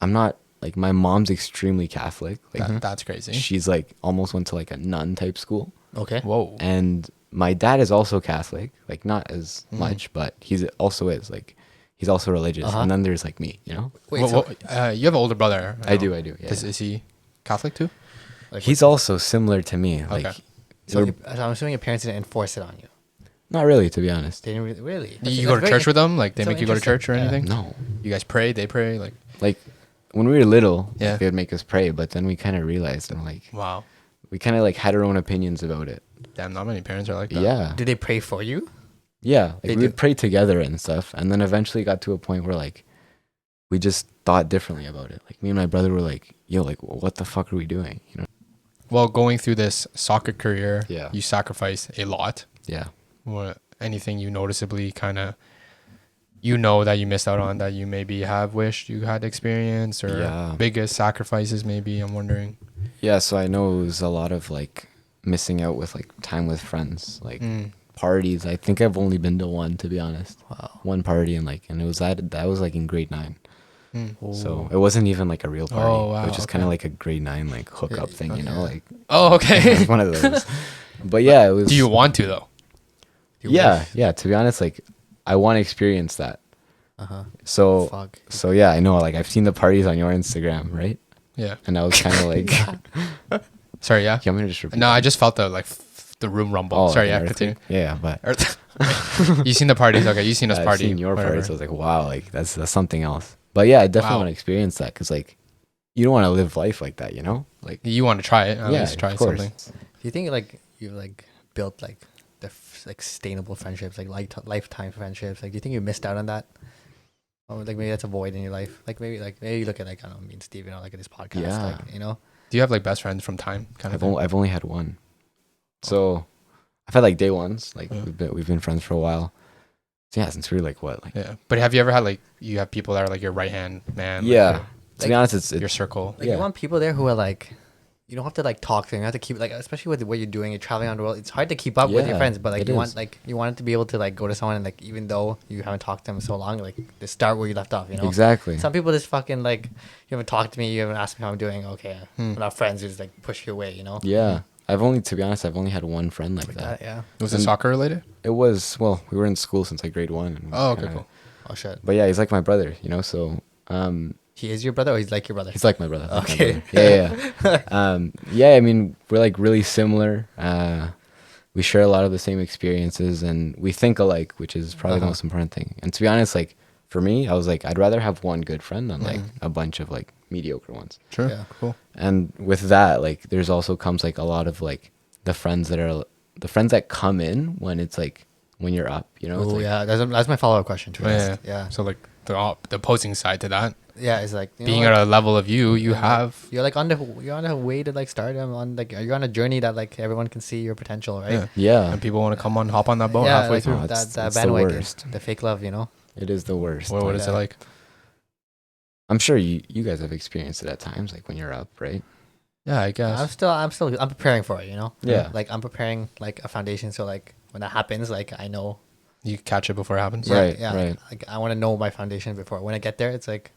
I'm not, like, my mom's extremely Catholic. Like, That's crazy. she's like almost went to like a nun type school. okay. Whoa. And my dad is also Catholic, like, not as much, but he's also he's also religious. Uh-huh. And then there's like me, Wait, Well, so, you have an older brother. I do. Yeah. Is he Catholic too? like, He's also similar to me. Like, Okay. so, we're- so I'm assuming your parents didn't enforce it on you. not really, to be honest. They didn't really. You go to church with them? Like, they so make you go to church or interesting. Yeah. anything? No. You guys pray? They pray? Like, Like, when we were little, Yeah. like, they would make us pray, but then we kind of realized, and like, wow. we kind of like had our own opinions about it. Damn, not many parents are like that. Yeah. Did they pray for you? Yeah. Like, They we do. would pray together and stuff. And then eventually got to a point where like, we just thought differently about it. Like, me and my brother were like, yo, like, what the fuck are we doing? Well, going through this soccer career, Yeah. you sacrifice a lot. Yeah. What anything you noticeably kind of that you missed out on that you maybe have wished you had experienced, or Yeah. biggest sacrifices maybe? I'm wondering. Yeah. So I know it was a lot of like missing out with like time with friends, like parties. I think I've only been to one, to be honest. Wow. One party, and it was that was like in grade 9. Mm. So it wasn't even like a real party. Oh, wow, It was just kind of okay. like a grade 9 like hookup thing, okay. like Oh, it okay. was one of those. But yeah, it was. Do you want to though? You Yeah, wish. yeah. To be honest, like I want to experience that. Uh-huh. So Fuck. so yeah, I know. Like I've seen the parties on your Instagram, right? Yeah. And I was kind of like, Sorry. Yeah. you want me to just repeat? No, I just felt the room rumble. Oh, Sorry. like Yeah. an Continue. earthquake? Yeah, but You seen the parties? Okay. You seen us I've party? seen your whatever. parties. So I was like, wow, like that's something else. But yeah, I definitely Wow. want to experience that because like you don't want to live life like that, Like You want to try it? At yeah, least try of course. something. Do you think like you like built like the like sustainable friendships, like lifetime friendships? Like, do you think you missed out on that? Or like maybe that's a void in your life. Like maybe you look at like I don't know, me and Steve, like at this podcast, Yeah. like Do you have like best friends from time? Kind of. thing? I've only had one. So I've had like day ones. Like Yeah. we've been friends for a while. So yeah, since we were like what? Like Yeah. But have you ever had like you have people that are like your right hand man? like, yeah. To be like, honest, it's Your circle. Like Yeah. you want people there who are like, you don't have to like talk to them. You have to keep like, especially with what you're doing, you're traveling around the world. It's hard to keep up with your Yeah, friends, but like it you is. want to be able to like go to someone and like even though you haven't talked to them so long, like to start where you left off. exactly. Some people just fucking like you haven't talked to me, you haven't asked me how I'm doing. Okay, we're not friends. You just like push you away. Yeah. To be honest, I've only had one friend like that. Yeah. Was it And- soccer related? It was we were in school since like grade 1. And Oh, okay, kinda- cool. Oh shit. But yeah, he's like my brother, So He is your brother, or he's like your brother? He's like my brother. Like my Okay. brother. Yeah. Yeah. I mean, we're like really similar. We share a lot of the same experiences, and we think alike, which is probably the most important thing. And to be honest, like for me, I was like, I'd rather have one good friend than like a bunch of like mediocre ones. Sure. Yeah. Cool. And with that, like, there's also comes like a lot of like the friends that come in when it's like when you're up, you know? It's Oh like, yeah, that's my follow up question to Yeah. Yeah. So like the opposing side to that, Yeah, it's like you being know, at like, a level of you have. you're like you're on a way to like start on like you're on a journey that like everyone can see your potential, right? Yeah. yeah, And people want to hop on that boat Yeah, halfway like through. Oh, it's that the bandwagon, worst. the fake love, you know. it is the worst. What is it Yeah. like? I'm sure you guys have experienced it at times, like when you're up, right? Yeah, I guess. I'm preparing for it, you know. Yeah. Like I'm preparing like a foundation, so like when that happens, like I know. You catch it before it happens. Yeah. Right, Yeah. right. Like I want to know my foundation before when I get there. It's like,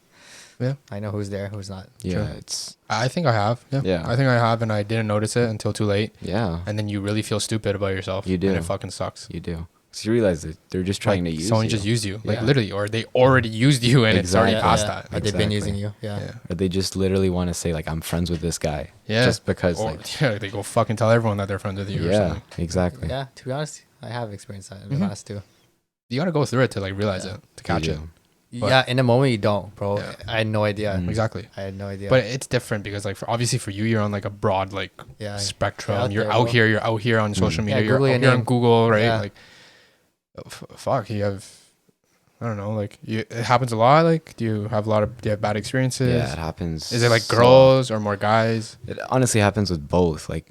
Yeah. I know who's there, who's not. Yeah, Sure. it's I think I have. Yeah. Yeah. I think I have, and I didn't notice it until too late. yeah, And then you really feel stupid about yourself. You do. And it fucking sucks. you do. Because you realize that they're just trying Like, to use someone you. just used you, like Yeah. literally, or they already used you, and it's already Exactly. past yeah. that. Or they've been Exactly. using you. Yeah. Yeah. Or they just literally want to say like, I'm friends with this guy. Yeah. Just because Or, like, yeah, they go fucking tell everyone that they're friends with you or yeah, something. exactly. Yeah. To be honest, I have experienced that in Mhm. the past too. You gotta go through it to like realize Yeah. it, to catch You it. do. But- Yeah. In the moment, you don't, bro. Yeah. I had no idea. Mm. Exactly. I had no idea. But it's different because like obviously for you, you're on like a broad like yeah. spectrum. You're You're out out there, here. You're out here on social media. Yeah, You're Google out your here on name. Google, right? Yeah. Like, fuck, you have. I don't know. Like, it happens a lot. Like, do you have bad experiences? Yeah, it happens. Is it like so girls or more guys? It honestly happens with both. Like,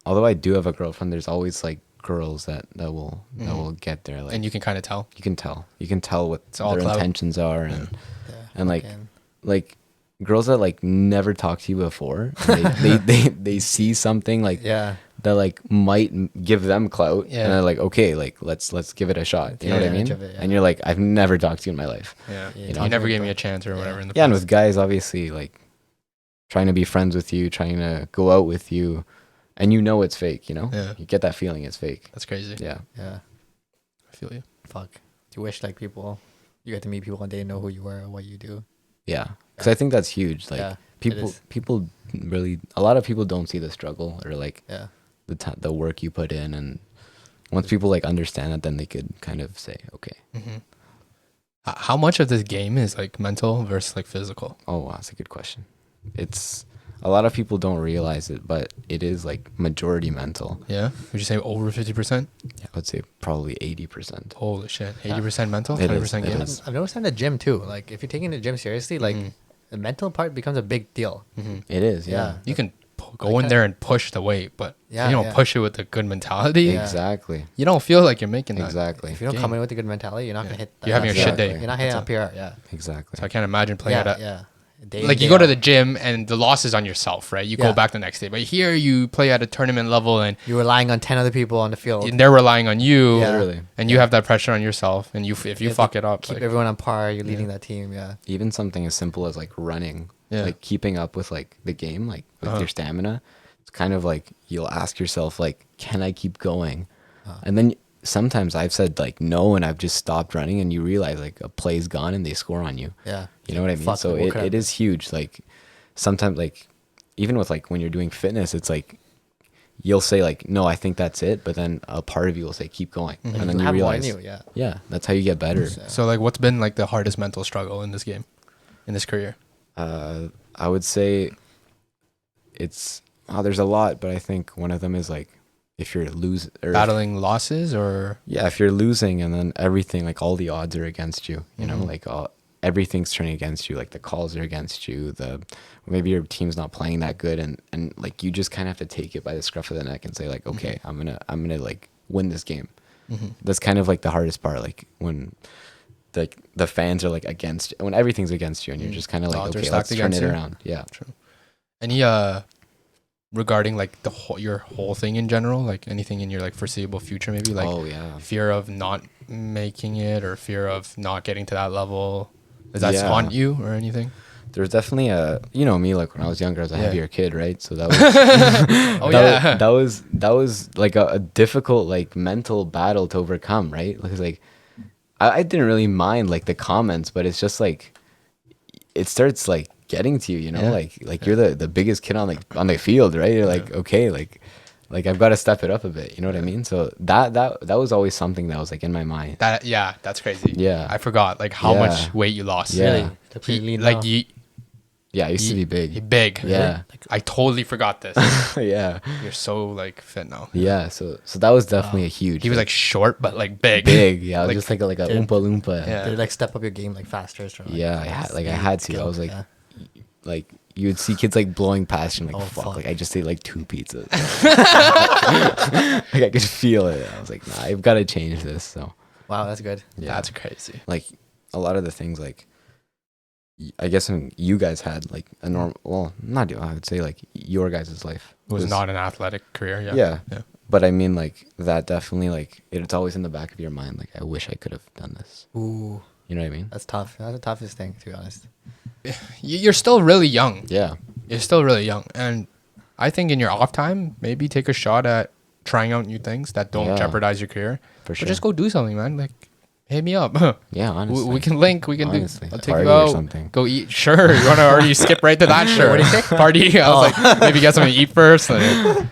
although I do have a girlfriend, there's always like girls that will get there. Like, And you can kind of tell. you can tell what It's all their clout. intentions are, and Yeah. and like fucking- like girls that like never talked to you before. They see something like yeah. that like might give them clout, Yeah. and they're like, okay, like let's give it a shot. You know what I mean? advantage of it, yeah. And you're like, I've never talked to you in my life. Yeah. Yeah, You, talk to never me, gave bro. me a chance or whatever in the Yeah, and past. with guys, obviously, like trying to be friends with you, trying to go out with you, and you know it's fake. You know, Yeah. you get that feeling it's fake. That's crazy. Yeah, Yeah. I feel you. Fuck. Do you wish like you get to meet people and they know who you are or what you do? yeah. Because I think that's huge. Like Yeah, it people, is. people really, a lot of people don't see the struggle or like Yeah. the work you put in, and once people like understand it, then they could kind of say, okay, Mm-hmm. How much of this game is like mental versus like physical? oh wow, that's a good question. It's a lot of people don't realize it, but it is like majority mental. Yeah. Would you say over 50%? I would say probably 80%. Holy shit. 80% mental, It 20% is, it game. is. I've noticed in the gym too. Like if you're taking the gym seriously, like Mhm. the mental part becomes a big deal. Mm-hmm. It is, yeah. Yeah. You can go in there and push the weight, but Yeah, you don't yeah. push it with a good mentality. Yeah. Exactly. You don't feel like you're making that. Exactly. If you don't Game. come in with a good mentality, you're not Yeah. gonna hit. You're having a shit Exactly. day. You're not hitting on That's PR. Yeah. Exactly. So I can't imagine playing Yeah. at a, Yeah. Day like in, you day go to out. the gym and the loss is on yourself, right? You go Yeah. back the next day. But here you play at a tournament level and You're relying on 10 other people on the field. they're relying on you, Yeah. Literally. and you have that pressure on yourself. And if you have fuck to it up, Keep like, everyone on par. You're leading Yeah. that team. Yeah. Even something as simple as like running, Yeah. like keeping up with like the game, like with Uh-huh. your stamina. It's kind of like you'll ask yourself like, can I keep going? Uh-huh. And then sometimes I've said like no, and I've just stopped running, and you realize like a play's gone and they score on you. Yeah. You know what I mean? Fuck, So what could I- it is huge. Like sometimes like even with like when you're doing fitness, it's like you'll say like, no, I think that's it, but then a part of you will say keep going, Mhm. and then You you have more in realize, you. Yeah. yeah, that's how you get better. So like, what's been like the hardest mental struggle in this game, in this career? I would say there's a lot, but I think one of them is like if you're losing, Battling losses or yeah, if you're losing and then everything, like all the odds are against you, you know, Mhm. like everything's turning against you, like the calls are against you, maybe your team's not playing that good, and like you just kind of have to take it by the scruff of the neck and say like, okay, I'm gonna like win this game. That's kind of like the hardest part, like when like the fans are like against, when everything's against you, and you're just kind of like, Odds are okay, stacked let's turn against it you. around. Yeah. True. Any regarding like your whole thing in general, like anything in your like foreseeable future, maybe like Oh yeah. fear of not making it or fear of not getting to that level, does that Yeah. haunt you or anything? There's definitely me, like when I was younger, I was a Yeah. heavier kid, right? So that was Oh that was like a difficult like mental battle to overcome, right? Because like I didn't really mind like the comments, but it's just like it starts like getting to you, you know, Yeah. like you're the biggest kid on the field, right? You're like, okay, like I've got to step it up a bit, you know what I mean? So that was always something that was like in my mind. That's crazy. Yeah. I forgot like how Yeah. much weight you lost. Yeah. Really? They're pretty lean Like now. Yeah, I used to be big. Big. Yeah. I totally forgot this. Yeah. You're so like fit now. Yeah, so that was definitely a huge. He was like short but like big. big, yeah, I was like- just like a Dude. Oompa Loompa. Yeah. Did it like step up your game like faster? So, like, Yeah, I had to. I was like, yeah. like you would see kids like blowing past you, and like, Oh, fuck, fuck. like I just ate like 2 pizzas. Like I could feel it. I was like, nah, I've got to change this. So Wow, that's good. yeah, That's crazy. like a lot of the things like. I guess you guys had like a normal, well, not you. I would say like your guys' life It was not an athletic career. Yeah. Yeah. Yeah. But I mean, like that definitely like it's always in the back of your mind. Like I wish I could have done this. Ooh, You know what I mean? that's tough. That's the toughest thing, to be honest. You're still really young. Yeah. You're still really young, and I think in your off time, maybe take a shot at trying out new things that don't Yeah. jeopardize your career. For But sure. just go do something, man. Like, hit me up. Yeah, honestly. we can link. We can Honestly. do. I'll take Party you or out. something. Go eat. Sure. You want to already skip right to that? Sure. What do you think? Party. I was like, maybe get something to eat first. And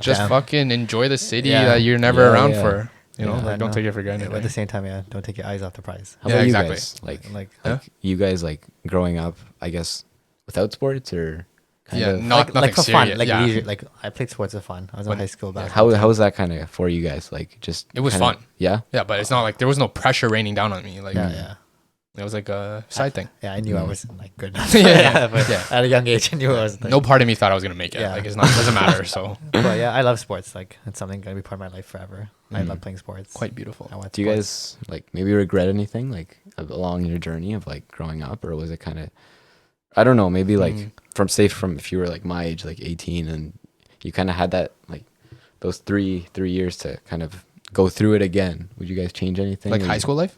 just Damn. fucking enjoy the city Yeah. that you're never Yeah, around yeah. for. You know, Yeah. like, don't no. take it for Yeah, granted. but at the right? same time, yeah, don't take your eyes off the prize. How Yeah, about you exactly. guys? Like, Huh? you guys like growing up, I guess, without sports or kind Yeah, of. not nothing like for serious. fun, like yeah. leisure. Like I played sports for fun. I was in When- high school yeah. basketball. How was that kind of for you guys? Like just. It was kinda- fun. Yeah. Yeah, but it's not like there was no pressure raining down on me. Like, Yeah. it was like a side thing. Yeah, I knew I wasn't like good enough. Yeah. but Yeah. at a young age, I knew I was. Like, No part of me thought I was gonna make it. Yeah. Like, it's not. It doesn't matter. So But yeah, I love sports. Like it's something gonna be part of my life forever. I Mm. love playing sports. quite beautiful. I watch Do you sports. guys like maybe regret anything like along your journey of like growing up, or was it kind of, I don't know, maybe like Mm. from if you were like my age, like 18, and you kind of had that like those three years to kind of go through it again? Would you guys change anything? Like Or high school life,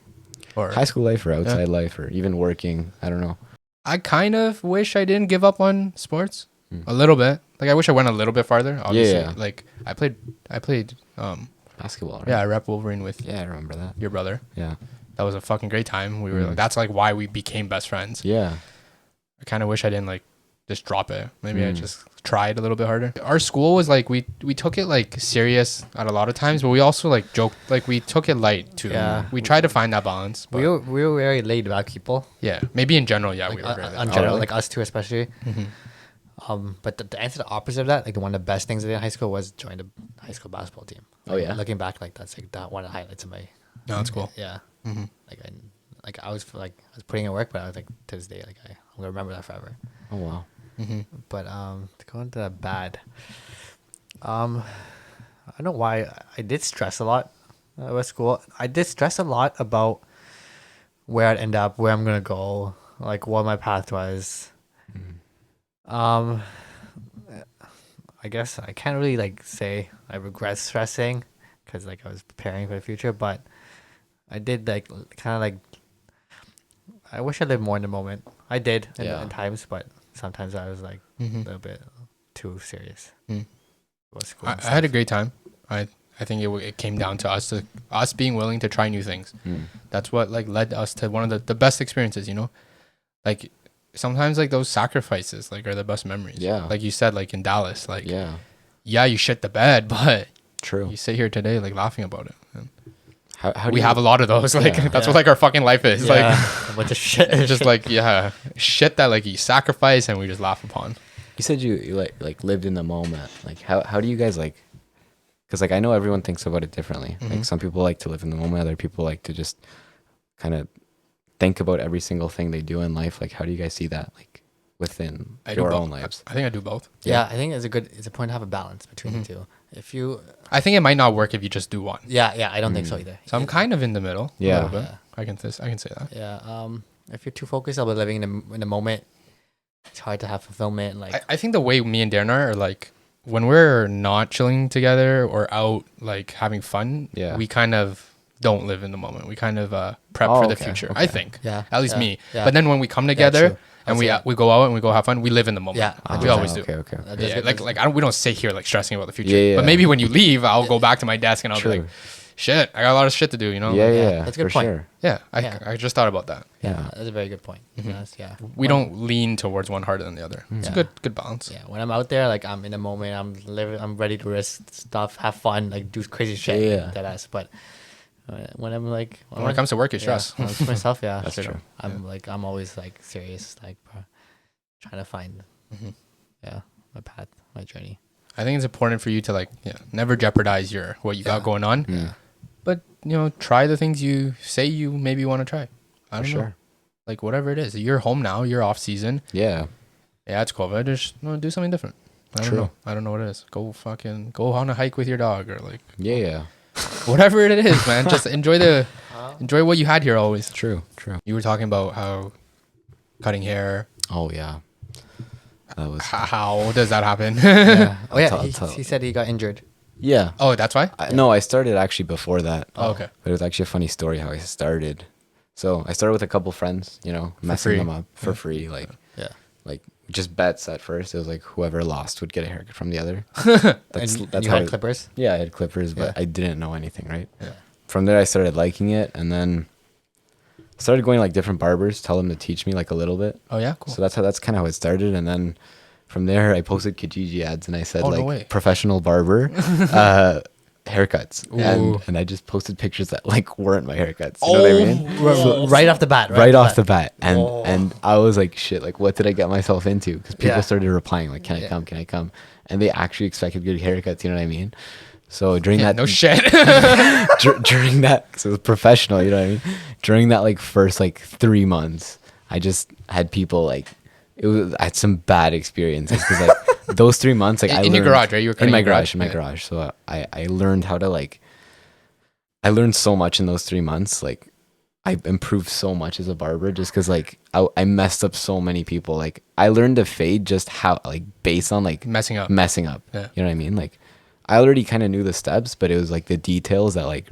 or high school life, or outside life, or even working? I don't know. I kind of wish I didn't give up on sports Mm. a little bit. Like I wish I went a little bit farther. Obviously, Yeah. like I played. Basketball, right? Yeah, I rep Wolverine with Yeah, I remember that. your brother. Yeah. That was a fucking great time. We were Mm. like, that's like why we became best friends. Yeah. I kind of wish I didn't like just drop it. Maybe I Mm. just tried a little bit harder. Our school was like we took it like serious at a lot of times, but we also like joked, like we took it light too. Yeah. We tried to find that balance. But We were very laid back people. yeah, maybe in general, yeah, Like, we were. Very on laid general, really? like us two especially. Mhm. But the answer to the opposite of that, like the one of the best things I did in high school was join the high school basketball team. Oh, Like, yeah? Looking back, like that's like that one of the highlights of my. No, that's cool. Yeah. hmm Like I was putting in work, but I was like to this day, like I'm gonna remember that forever. Oh wow. hmm But to go into the bad, I don't know why I did stress a lot with school. I did stress a lot about where I'd end up, where I'm gonna go, like what my path was. I guess I can't really like say I regret stressing because like I was preparing for the future, but I did like kind of like I wish I lived more in the moment. I did Yeah. in times, but sometimes I was like a hmm little bit too serious. Mm. With school I and had a stuff. great time. I think it came down to us being willing to try new things. Mm. That's what like led us to one of the best experiences. You know, like sometimes like those sacrifices like are the best memories. Yeah. Like you said, like in Dallas, like Yeah. you shit the bed, but True. you sit here today like laughing about it. And How do we you, have a lot of those. Like Yeah. that's Yeah. what like our fucking life is. Yeah, Like a bunch of shit. it's just like shit that like you sacrifice and we just laugh upon. You said you like lived in the moment. Like how do you guys like? Because like I know everyone thinks about it differently. Mhm. Like some people like to live in the moment. Other people like to just kind of think about every single thing they do in life. Like how do you guys see that like within I do your both. own lives? I think I do both. Yeah, I think it's a point to have a balance between Mhm. the two. If you, I think it might not work if you just do one. yeah, I don't think so either. So I'm kind of in the middle. Yeah. A little bit. Yeah. I can say that. Yeah. If you're too focused on living in the moment, it's hard to have fulfillment. Like, I think the way me and Darren are like when we're not chilling together or out like having fun, Yeah. we kind of don't live in the moment. We kind of prep Oh, for the okay, future. okay. I think. yeah, At least yeah, me. Yeah. But then when we come together true. and we That's it. we go out and we go have fun, we live in the moment. Yeah, we always do. Okay. Okay. That's Yeah, good. like we don't sit here like stressing about the future. Yeah, yeah. But maybe when you leave, I'll go back to my desk and I'll True. be like, shit, I got a lot of shit to do, you know? Yeah, Like, yeah, that's a good for point. sure. yeah. Yeah. I just thought about that. Yeah. That's a very good point. Yeah. We don't lean towards one harder than the other. It's a Yeah. good balance. Yeah, when I'm out there, like I'm in the moment, I'm ready to risk stuff, have fun, like do crazy shit. Yeah. That ass. But when I'm like, When it comes to work, you stress. when it's myself, yeah, That's true. I'm always like serious, like trying to find, yeah, my path, my journey. I think it's important for you to like, never jeopardize what you got going on. Mm. But try the things you say you maybe want to try. I For don't know. sure. Like whatever it is, you're home now. You're off season. Yeah. Yeah, it's COVID. Just do something different. I don't True. know. I don't know what it is. Go on a hike with your dog or like Yeah. whatever it is, man. Just enjoy what you had here always. True. You were talking about how cutting hair. Oh yeah. That was. How does that happen? Yeah. Oh yeah, I'll tell. he said he got injured. Yeah. Oh, that's why. No, I started actually before that. Oh, okay. But it was actually a funny story how I started. So I started with a couple friends, messing free. them up for free, like just bets at first. It was like whoever lost would get a haircut from the other. That's And you how had clippers. Yeah, I had clippers, but Yeah. I didn't know anything, right? Yeah. From there, I started liking it, and then started going like different barbers, tell them to teach me like a little bit. Oh yeah, cool. So that's kind of how it started, and then from there, I posted Kijiji ads, and I said Oh, no way. professional barber haircuts, Ooh. and I just posted pictures that like weren't my haircuts. You know what I mean? Right off the bat. Right off the bat, and Oh. and I was like, shit, like what did I get myself into? Because people Yeah. started replying like, can I Yeah. come? Can I come? And they actually expected good haircuts. You know what I mean? So during Yeah, that no shit. during that, so it was professional, you know what I mean? During that like first like 3 months, I just had people like, I had some bad experiences because like those 3 months, like In your garage, right? You were in cutting my your garage, garage? Yeah. garage. So I learned how to like, I learned so much in those 3 months. Like I improved so much as a barber just because like I messed up so many people. Like I learned to fade just how like based on like Messing up. Yeah. You know what I mean? Like I already kind of knew the steps, but it was like the details that like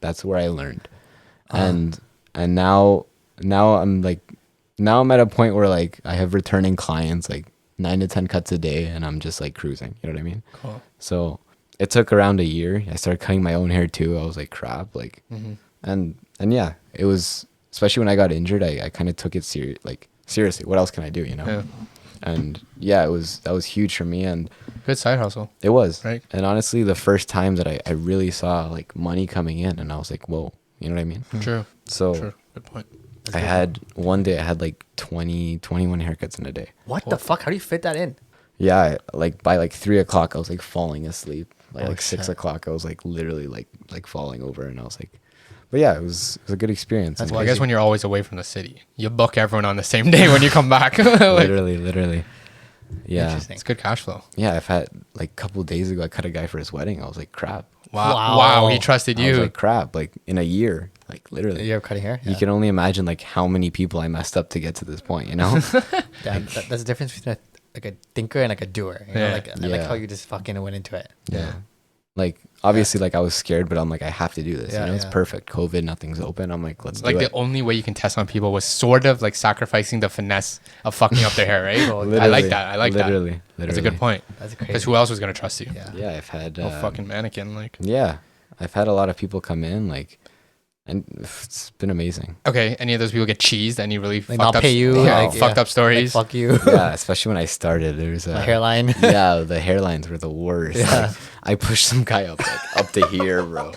that's where I learned. And now I'm like, now I'm at a point where like I have returning clients, like 9 to 10 cuts a day, and I'm just like cruising. You know what I mean? Cool. So it took around a year. I started cutting my own hair too. I was like, crap. Like, and yeah, it was, especially when I got injured, I kind of took it seriously. What else can I do? Yeah. And yeah, that was huge for me. And Good side hustle. it was. Right. And honestly, the first time that I really saw like money coming in, and I was like, whoa, you know what I mean? True. So True. Good point. I had one day I had like 20, 21 haircuts in a day. What the fuck? How do you fit that in? Yeah, like by like 3 o'clock, I was like falling asleep. Like, Oh, like 6 shit. o'clock, I was like literally like falling over, and I was like, but yeah, it was a good experience. Well, And I guess when you're always away from the city, you book everyone on the same day when you come back. Like, literally, yeah, Interesting. it's good cash flow. yeah. I've had like a couple of days ago, I cut a guy for his wedding. I was like, crap. Wow. Wow. He trusted I was you. like, crap. Like in a year, like literally. You're cutting hair. You can only imagine like how many people I messed up to get to this point, you know? That's the difference between a thinker and like a doer. You know, Yeah. like I like Yeah. how you just fucking went into it. Yeah. Like obviously like I was scared, but I'm like, I have to do this. Yeah, you know, it's yeah. perfect. COVID, nothing's open. I'm like, let's Like do the it. only way you can test on people was sort of like sacrificing the finesse of fucking up their hair, right? I like Literally, that. I like that. literally. That's a good point. That's Because crazy. who else was gonna trust you? Yeah. Yeah, I've had No fucking mannequin. Like, yeah, I've had a lot of people come in like, and it's been amazing. okay, any of those people get cheesed? Any really Like fucked not up, pay you. like, fucked up stories? Like, fuck you. Yeah, especially when I started, there's My a hairline. yeah, the hairlines were the worst. Yeah. Like, I pushed some guy up like up to here, bro.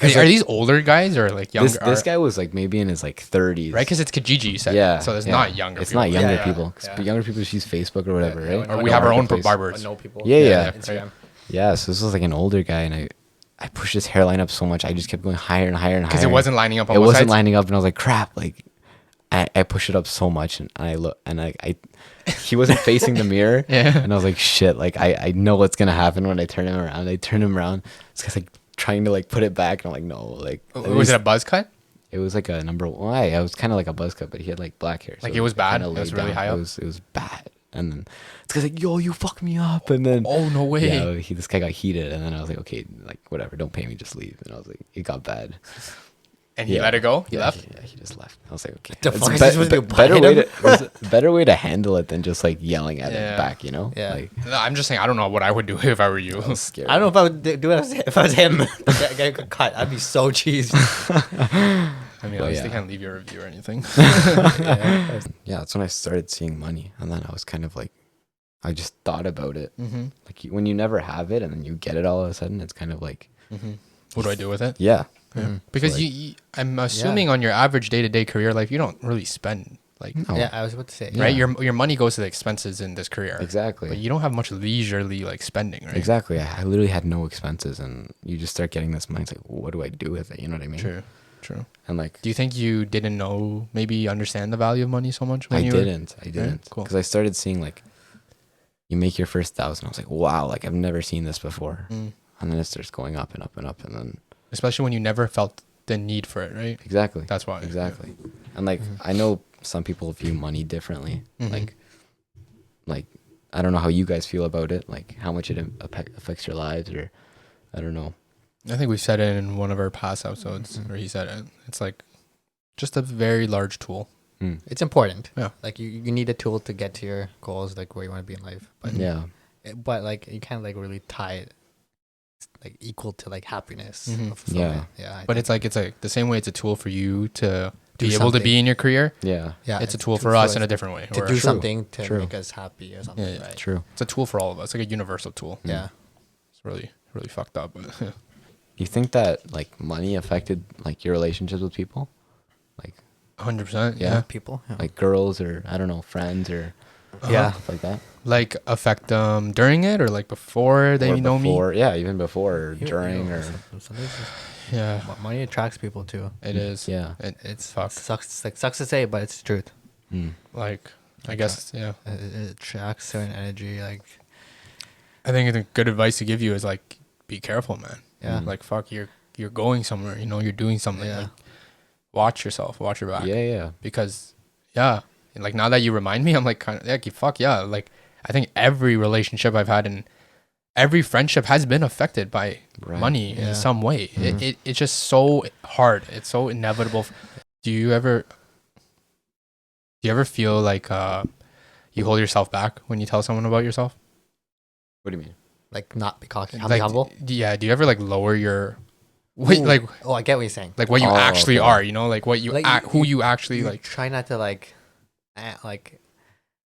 Are these older guys or like younger? This guy was like maybe in his like 30s, right? Because it's Kijiji, you said. Yeah, So there's yeah. not younger. It's people. not younger Yeah, people. 'Cause yeah. younger people just use Facebook or whatever, right? Or we have our own barbers. Know people. Yeah. Instagram. Yeah, so this was like an older guy, and I pushed his hairline up so much, I just kept going higher and higher and higher. Because it wasn't lining up on It both wasn't sides? lining up, and I was like, crap. Like, I pushed it up so much, and I look, and I he wasn't facing the mirror. Yeah. And I was like, shit. Like, I know what's gonna happen when I turn him around. I turn him around. This guy's like trying to like put it back, and I'm like, no. Like, at Was least- it a buzz cut? It was like a number one. I was kind of like a buzz cut, but he had like black hair. Like, it was bad? kinda It was laid really down. high up? It was bad. And then this guy's like, yo, you fucked me up. And then Oh, no way. yeah, this guy got heated, and then I was like, okay, like whatever, don't pay me, just leave. And I was like, it got bad. And he let it go. He yeah, left. he just left. I was like, okay, The it's fuck is he supposed to do, better hit way him? to there's a better way to handle it than just like yelling at Yeah. it back. You know, Yeah. like No, I'm just saying I don't know what I would do if I were you. that was scary. I don't know if I would do it if I was him. That guy got cut. I'd be so cheesed. I mean, at Well, least they yeah. can't leave you a review or anything. Yeah. Yeah, that's when I started seeing money, and then I was kind of like, I just thought about it. Mm-hmm. Like when you never have it, and then you get it all of a sudden, it's kind of like, Mm-hmm. What do I do with it? yeah, Mhm. Because like- I'm assuming on your average day-to-day career life, you don't really spend like no, Yeah, I was about to say. right. Yeah. Your money goes to the expenses in this career, exactly. but you don't have much leisurely like spending, right? Exactly. I literally had no expenses, and you just start getting this money. It's like, what do I do with it? You know what I mean? True. True. And like, Do you think you didn't know, maybe understand the value of money so much? When I you were- didn't, cool. because I started seeing like, you make your first 1,000. I was like, wow, like I've never seen this before, Mm. and then it starts going up and up and up, and then Especially when you never felt the need for it, right? exactly, That's why. exactly. And like, I know some people view money differently. Mhm. Like I don't know how you guys feel about it, like how much it affects your lives, or I don't know. I think we said it in one of our past episodes, Mhm. or he said it. It's like just a very large tool. Mm. It's important. Yeah. Like you need a tool to get to your goals, like where you want to be in life. But Yeah, but like you can't like really tie it like equal to like happiness. Mhm. or fulfillment. Yeah. I But think- it's like the same way it's a tool for you to Do be able to something. be in your career. yeah, yeah, It's a tool for us in a us different way. to or do True. something to True. make us happy or something. Yeah, Right. true. It's a tool for all of us, like a universal tool. Yeah. It's really, really fucked up. But You think that like money affected like your relationships with people, like 100%. Yeah. Yeah. People. Yeah. like girls or I don't know friends or Yeah. stuff like that? Like affect them during it or like before they Or know me. before, yeah, even before or You- during you know, or sometimes Yeah. money attracts people too. It is. yeah. It's fuck. sucks to say, but it's the truth. Mm. Like, I guess, yeah. It attracts certain energy. Like I think the good advice to give you is like, be careful, man. yeah. Like, fuck, you're going somewhere. You know, you're doing something. Yeah. Like, watch yourself. Watch your back. Yeah, yeah. Because, yeah, and like now that you remind me, I'm like, kind of like, fuck yeah. Like, I think every relationship I've had and every friendship has been affected by Right. money Yeah. in some way. Mhm. It's just so hard. It's so inevitable. Do you ever feel like you hold yourself back when you tell someone about yourself? What do you mean? Like not be cocky, be Like, humble. yeah. Do you ever like lower your wait, Ooh. like Oh, I get what you're saying. what you Oh, actually okay. are? You know, like what you Like, who you actually You like. try not to like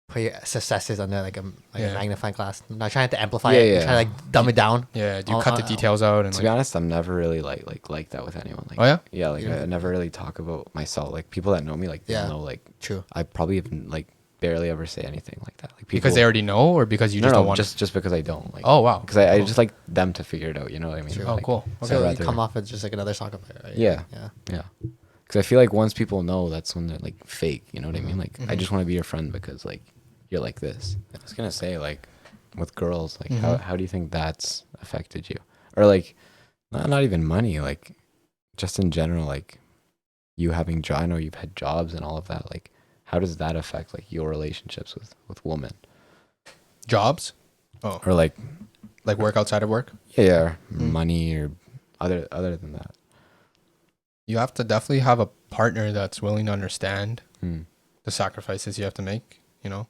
put your successes under like a Yeah. magnifying glass. Not trying to amplify Yeah, it. yeah. Try to like dumb it down. Yeah. Do you I'll- cut the I'll- details out and To like? be honest, I'm never really like that with anyone. Like, Oh yeah. yeah, like Yeah. I never really talk about myself. Like people that know me, like they Yeah. know. Like True. I probably even like barely ever say anything like that. Like people Because they already know, or because you no, just no, don't want. just because I don't. Like, Oh wow. because I Cool. just like them to figure it out. You know what I mean? True. Oh Like, cool. so So I'd you rather- come off as just like another soccer player, right? Yeah. Yeah. Yeah. Because I feel like once people know, that's when they're like fake. You know what I mean? Like I Mhm. just want to be your friend because like you're like this. I was gonna say like with girls, like Mhm. how do you think that's affected you? Or like not even money, like just in general, like you having I know you've had jobs and all of that. Like how does that affect like your relationships with women? Jobs. Oh, Or like like work outside of work. yeah, Mm. money or other than that. You have to definitely have a partner that's willing to understand Mm. the sacrifices you have to make. You know.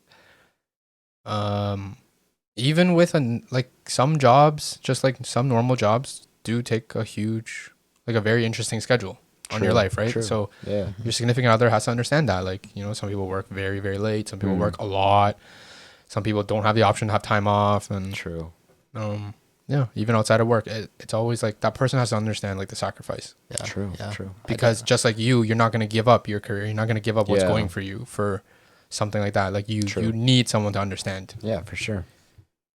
Even with like some jobs, just like some normal jobs, do take a huge, like a very interesting schedule on your True, life, right? true. So Yeah. your significant other has to understand that. Like, you know, some people work very, very late. Some people Mm. work a lot. Some people don't have the option to have time off. And True. yeah, even outside of work, it's always like that person has to understand like the sacrifice. Yeah. True. Yeah. True. Because just like you're not going to give up your career. You're not going to give up what's Yeah. going for you for something like that. Like you True. need someone to understand. Yeah, for sure.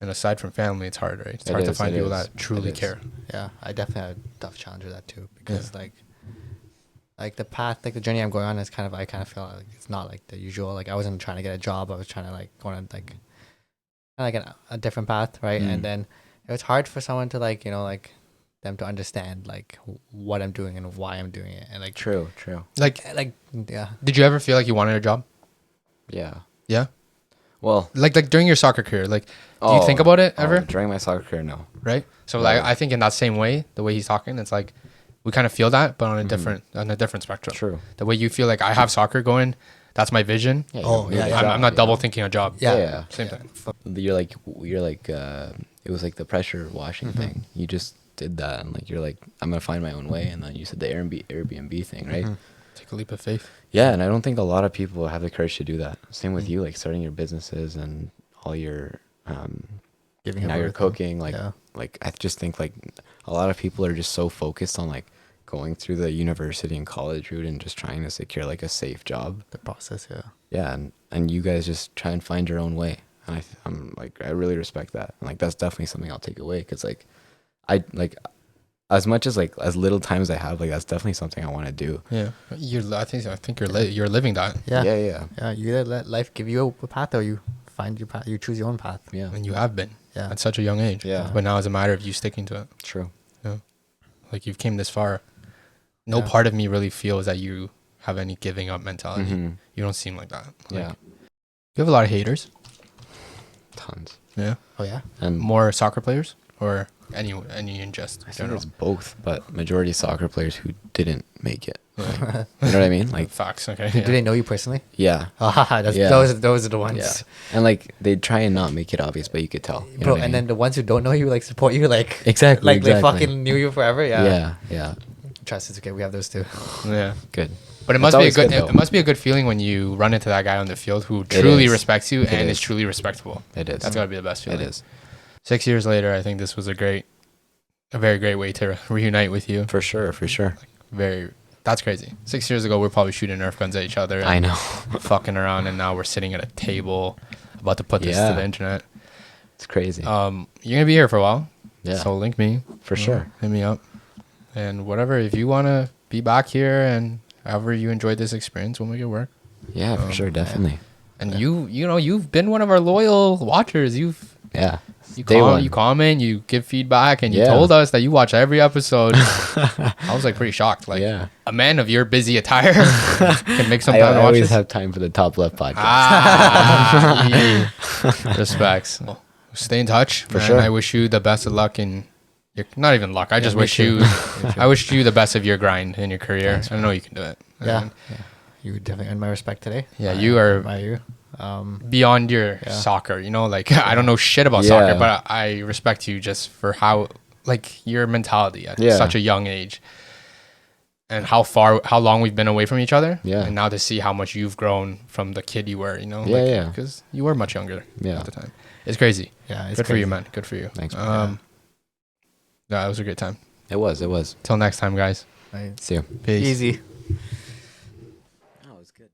And aside from family, it's hard, right? It's It hard to is, find it people is. that truly It is. care. Yeah, I definitely had a tough challenge with that too because like the path, like the journey I'm going on is I kind of feel like it's not like the usual. Like I wasn't trying to get a job. I was trying to like go on like kind of like a different path, right? Mm. And then it was hard for someone to like like them to understand like what I'm doing and why I'm doing it and like True. Like, yeah. did you ever feel like you wanted a job? Yeah. Yeah. Well, Like during your soccer career, like, do you think about it ever? During my soccer career, no. Right? So Right. like, I think in that same way, the way he's talking, it's like we kind of feel that, but on a different spectrum. True. The way you feel like I have soccer going, that's my vision. Yeah, Oh, you're yeah, moving yeah. up, I'm not you double know? thinking a job. Yeah. Same thing. You're like it was like the pressure washing thing. You just did that, and like you're like, I'm gonna find my own way. And then you said the Airbnb thing, right? Take a leap of faith. Yeah, and I don't think a lot of people have the courage to do that. Same with you, like starting your businesses and all your Giving now up you're everything. cooking. Like Yeah. like I just think like a lot of people are just so focused on like going through the university and college route and just trying to secure like a safe job. The process, yeah. Yeah, and you guys just try and find your own way, and I'm like I really respect that. And like that's definitely something I'll take away because like I like as much as like as little time as I have, like that's definitely something I want to do. Yeah, I think you're living that, Yeah. Yeah. Yeah. You either let life give you a path or you find your path. You choose your own path. Yeah. and you have been Yeah. at such a young age. Yeah. But now it's a matter of you sticking to it. True. Like you've came this far. No Yeah. part of me really feels that you have any giving up mentality. Mhm. You don't seem like that. Like, Yeah. You have a lot of haters. Tons. Yeah. Oh yeah. And More soccer players or any in just I think general. it's both, but majority soccer players who didn't make it. Like, you know what I mean? Like, Facts. Okay. Do they know you personally? yeah, That's, Yeah. those are the ones. yeah, and like they try and not make it obvious, but you could tell. You know Bro, what I and mean? then the ones who don't know you like support you like exactly, like they exactly. fucking knew you forever. yeah, Trust it's okay. We have those too. Yeah. good. But it That's must be a always good. good, though. It must be a good feeling when you run into that guy on the field who truly is. respects you It and is. is truly respectable. It is. That's gotta be the best feeling. It is 6 years later, I think this was a very great way to reunite with you. for sure, for sure. That's crazy. 6 years ago, we're probably shooting Nerf guns at each other. And I know. fucking around, and now we're sitting at a table about to put this to Yeah. the internet. It's crazy. You're gonna be here for a while. Yeah. So link me. For sure. Hit me up. And whatever, if you wanna be back here and however you enjoyed this experience, we'll make it work. Yeah, for sure, definitely. And you've been one of our loyal watchers. You Yeah. Day one. comment, you give feedback, and you Yeah. told us that you watch every episode. I was like pretty shocked. Like Yeah. a man of your busy attire can make some I time to watch always this. have time for the Top Left podcast. Respects. Well, stay in touch. For and sure. I wish you the best of luck in your, not even luck. I just me wish too. you, I wish you the best of your grind in your career. Thanks, I know you can do it. Yeah. And You definitely earned my respect today. Yeah, you are- Admire you. beyond your Yeah. soccer, like I don't know shit about Yeah. soccer, but I respect you just for how, like your mentality at Yeah. such a young age. And how long we've been away from each other. Yeah. And now to see how much you've grown from the kid you were, Yeah, yeah. Because you were much younger Yeah. at the time. It's crazy. Yeah, it's Good for you, crazy. man. Good for you. Thanks, man. Yeah, it was a great time. It was. Till next time, guys. Right. See you. Peace. Easy.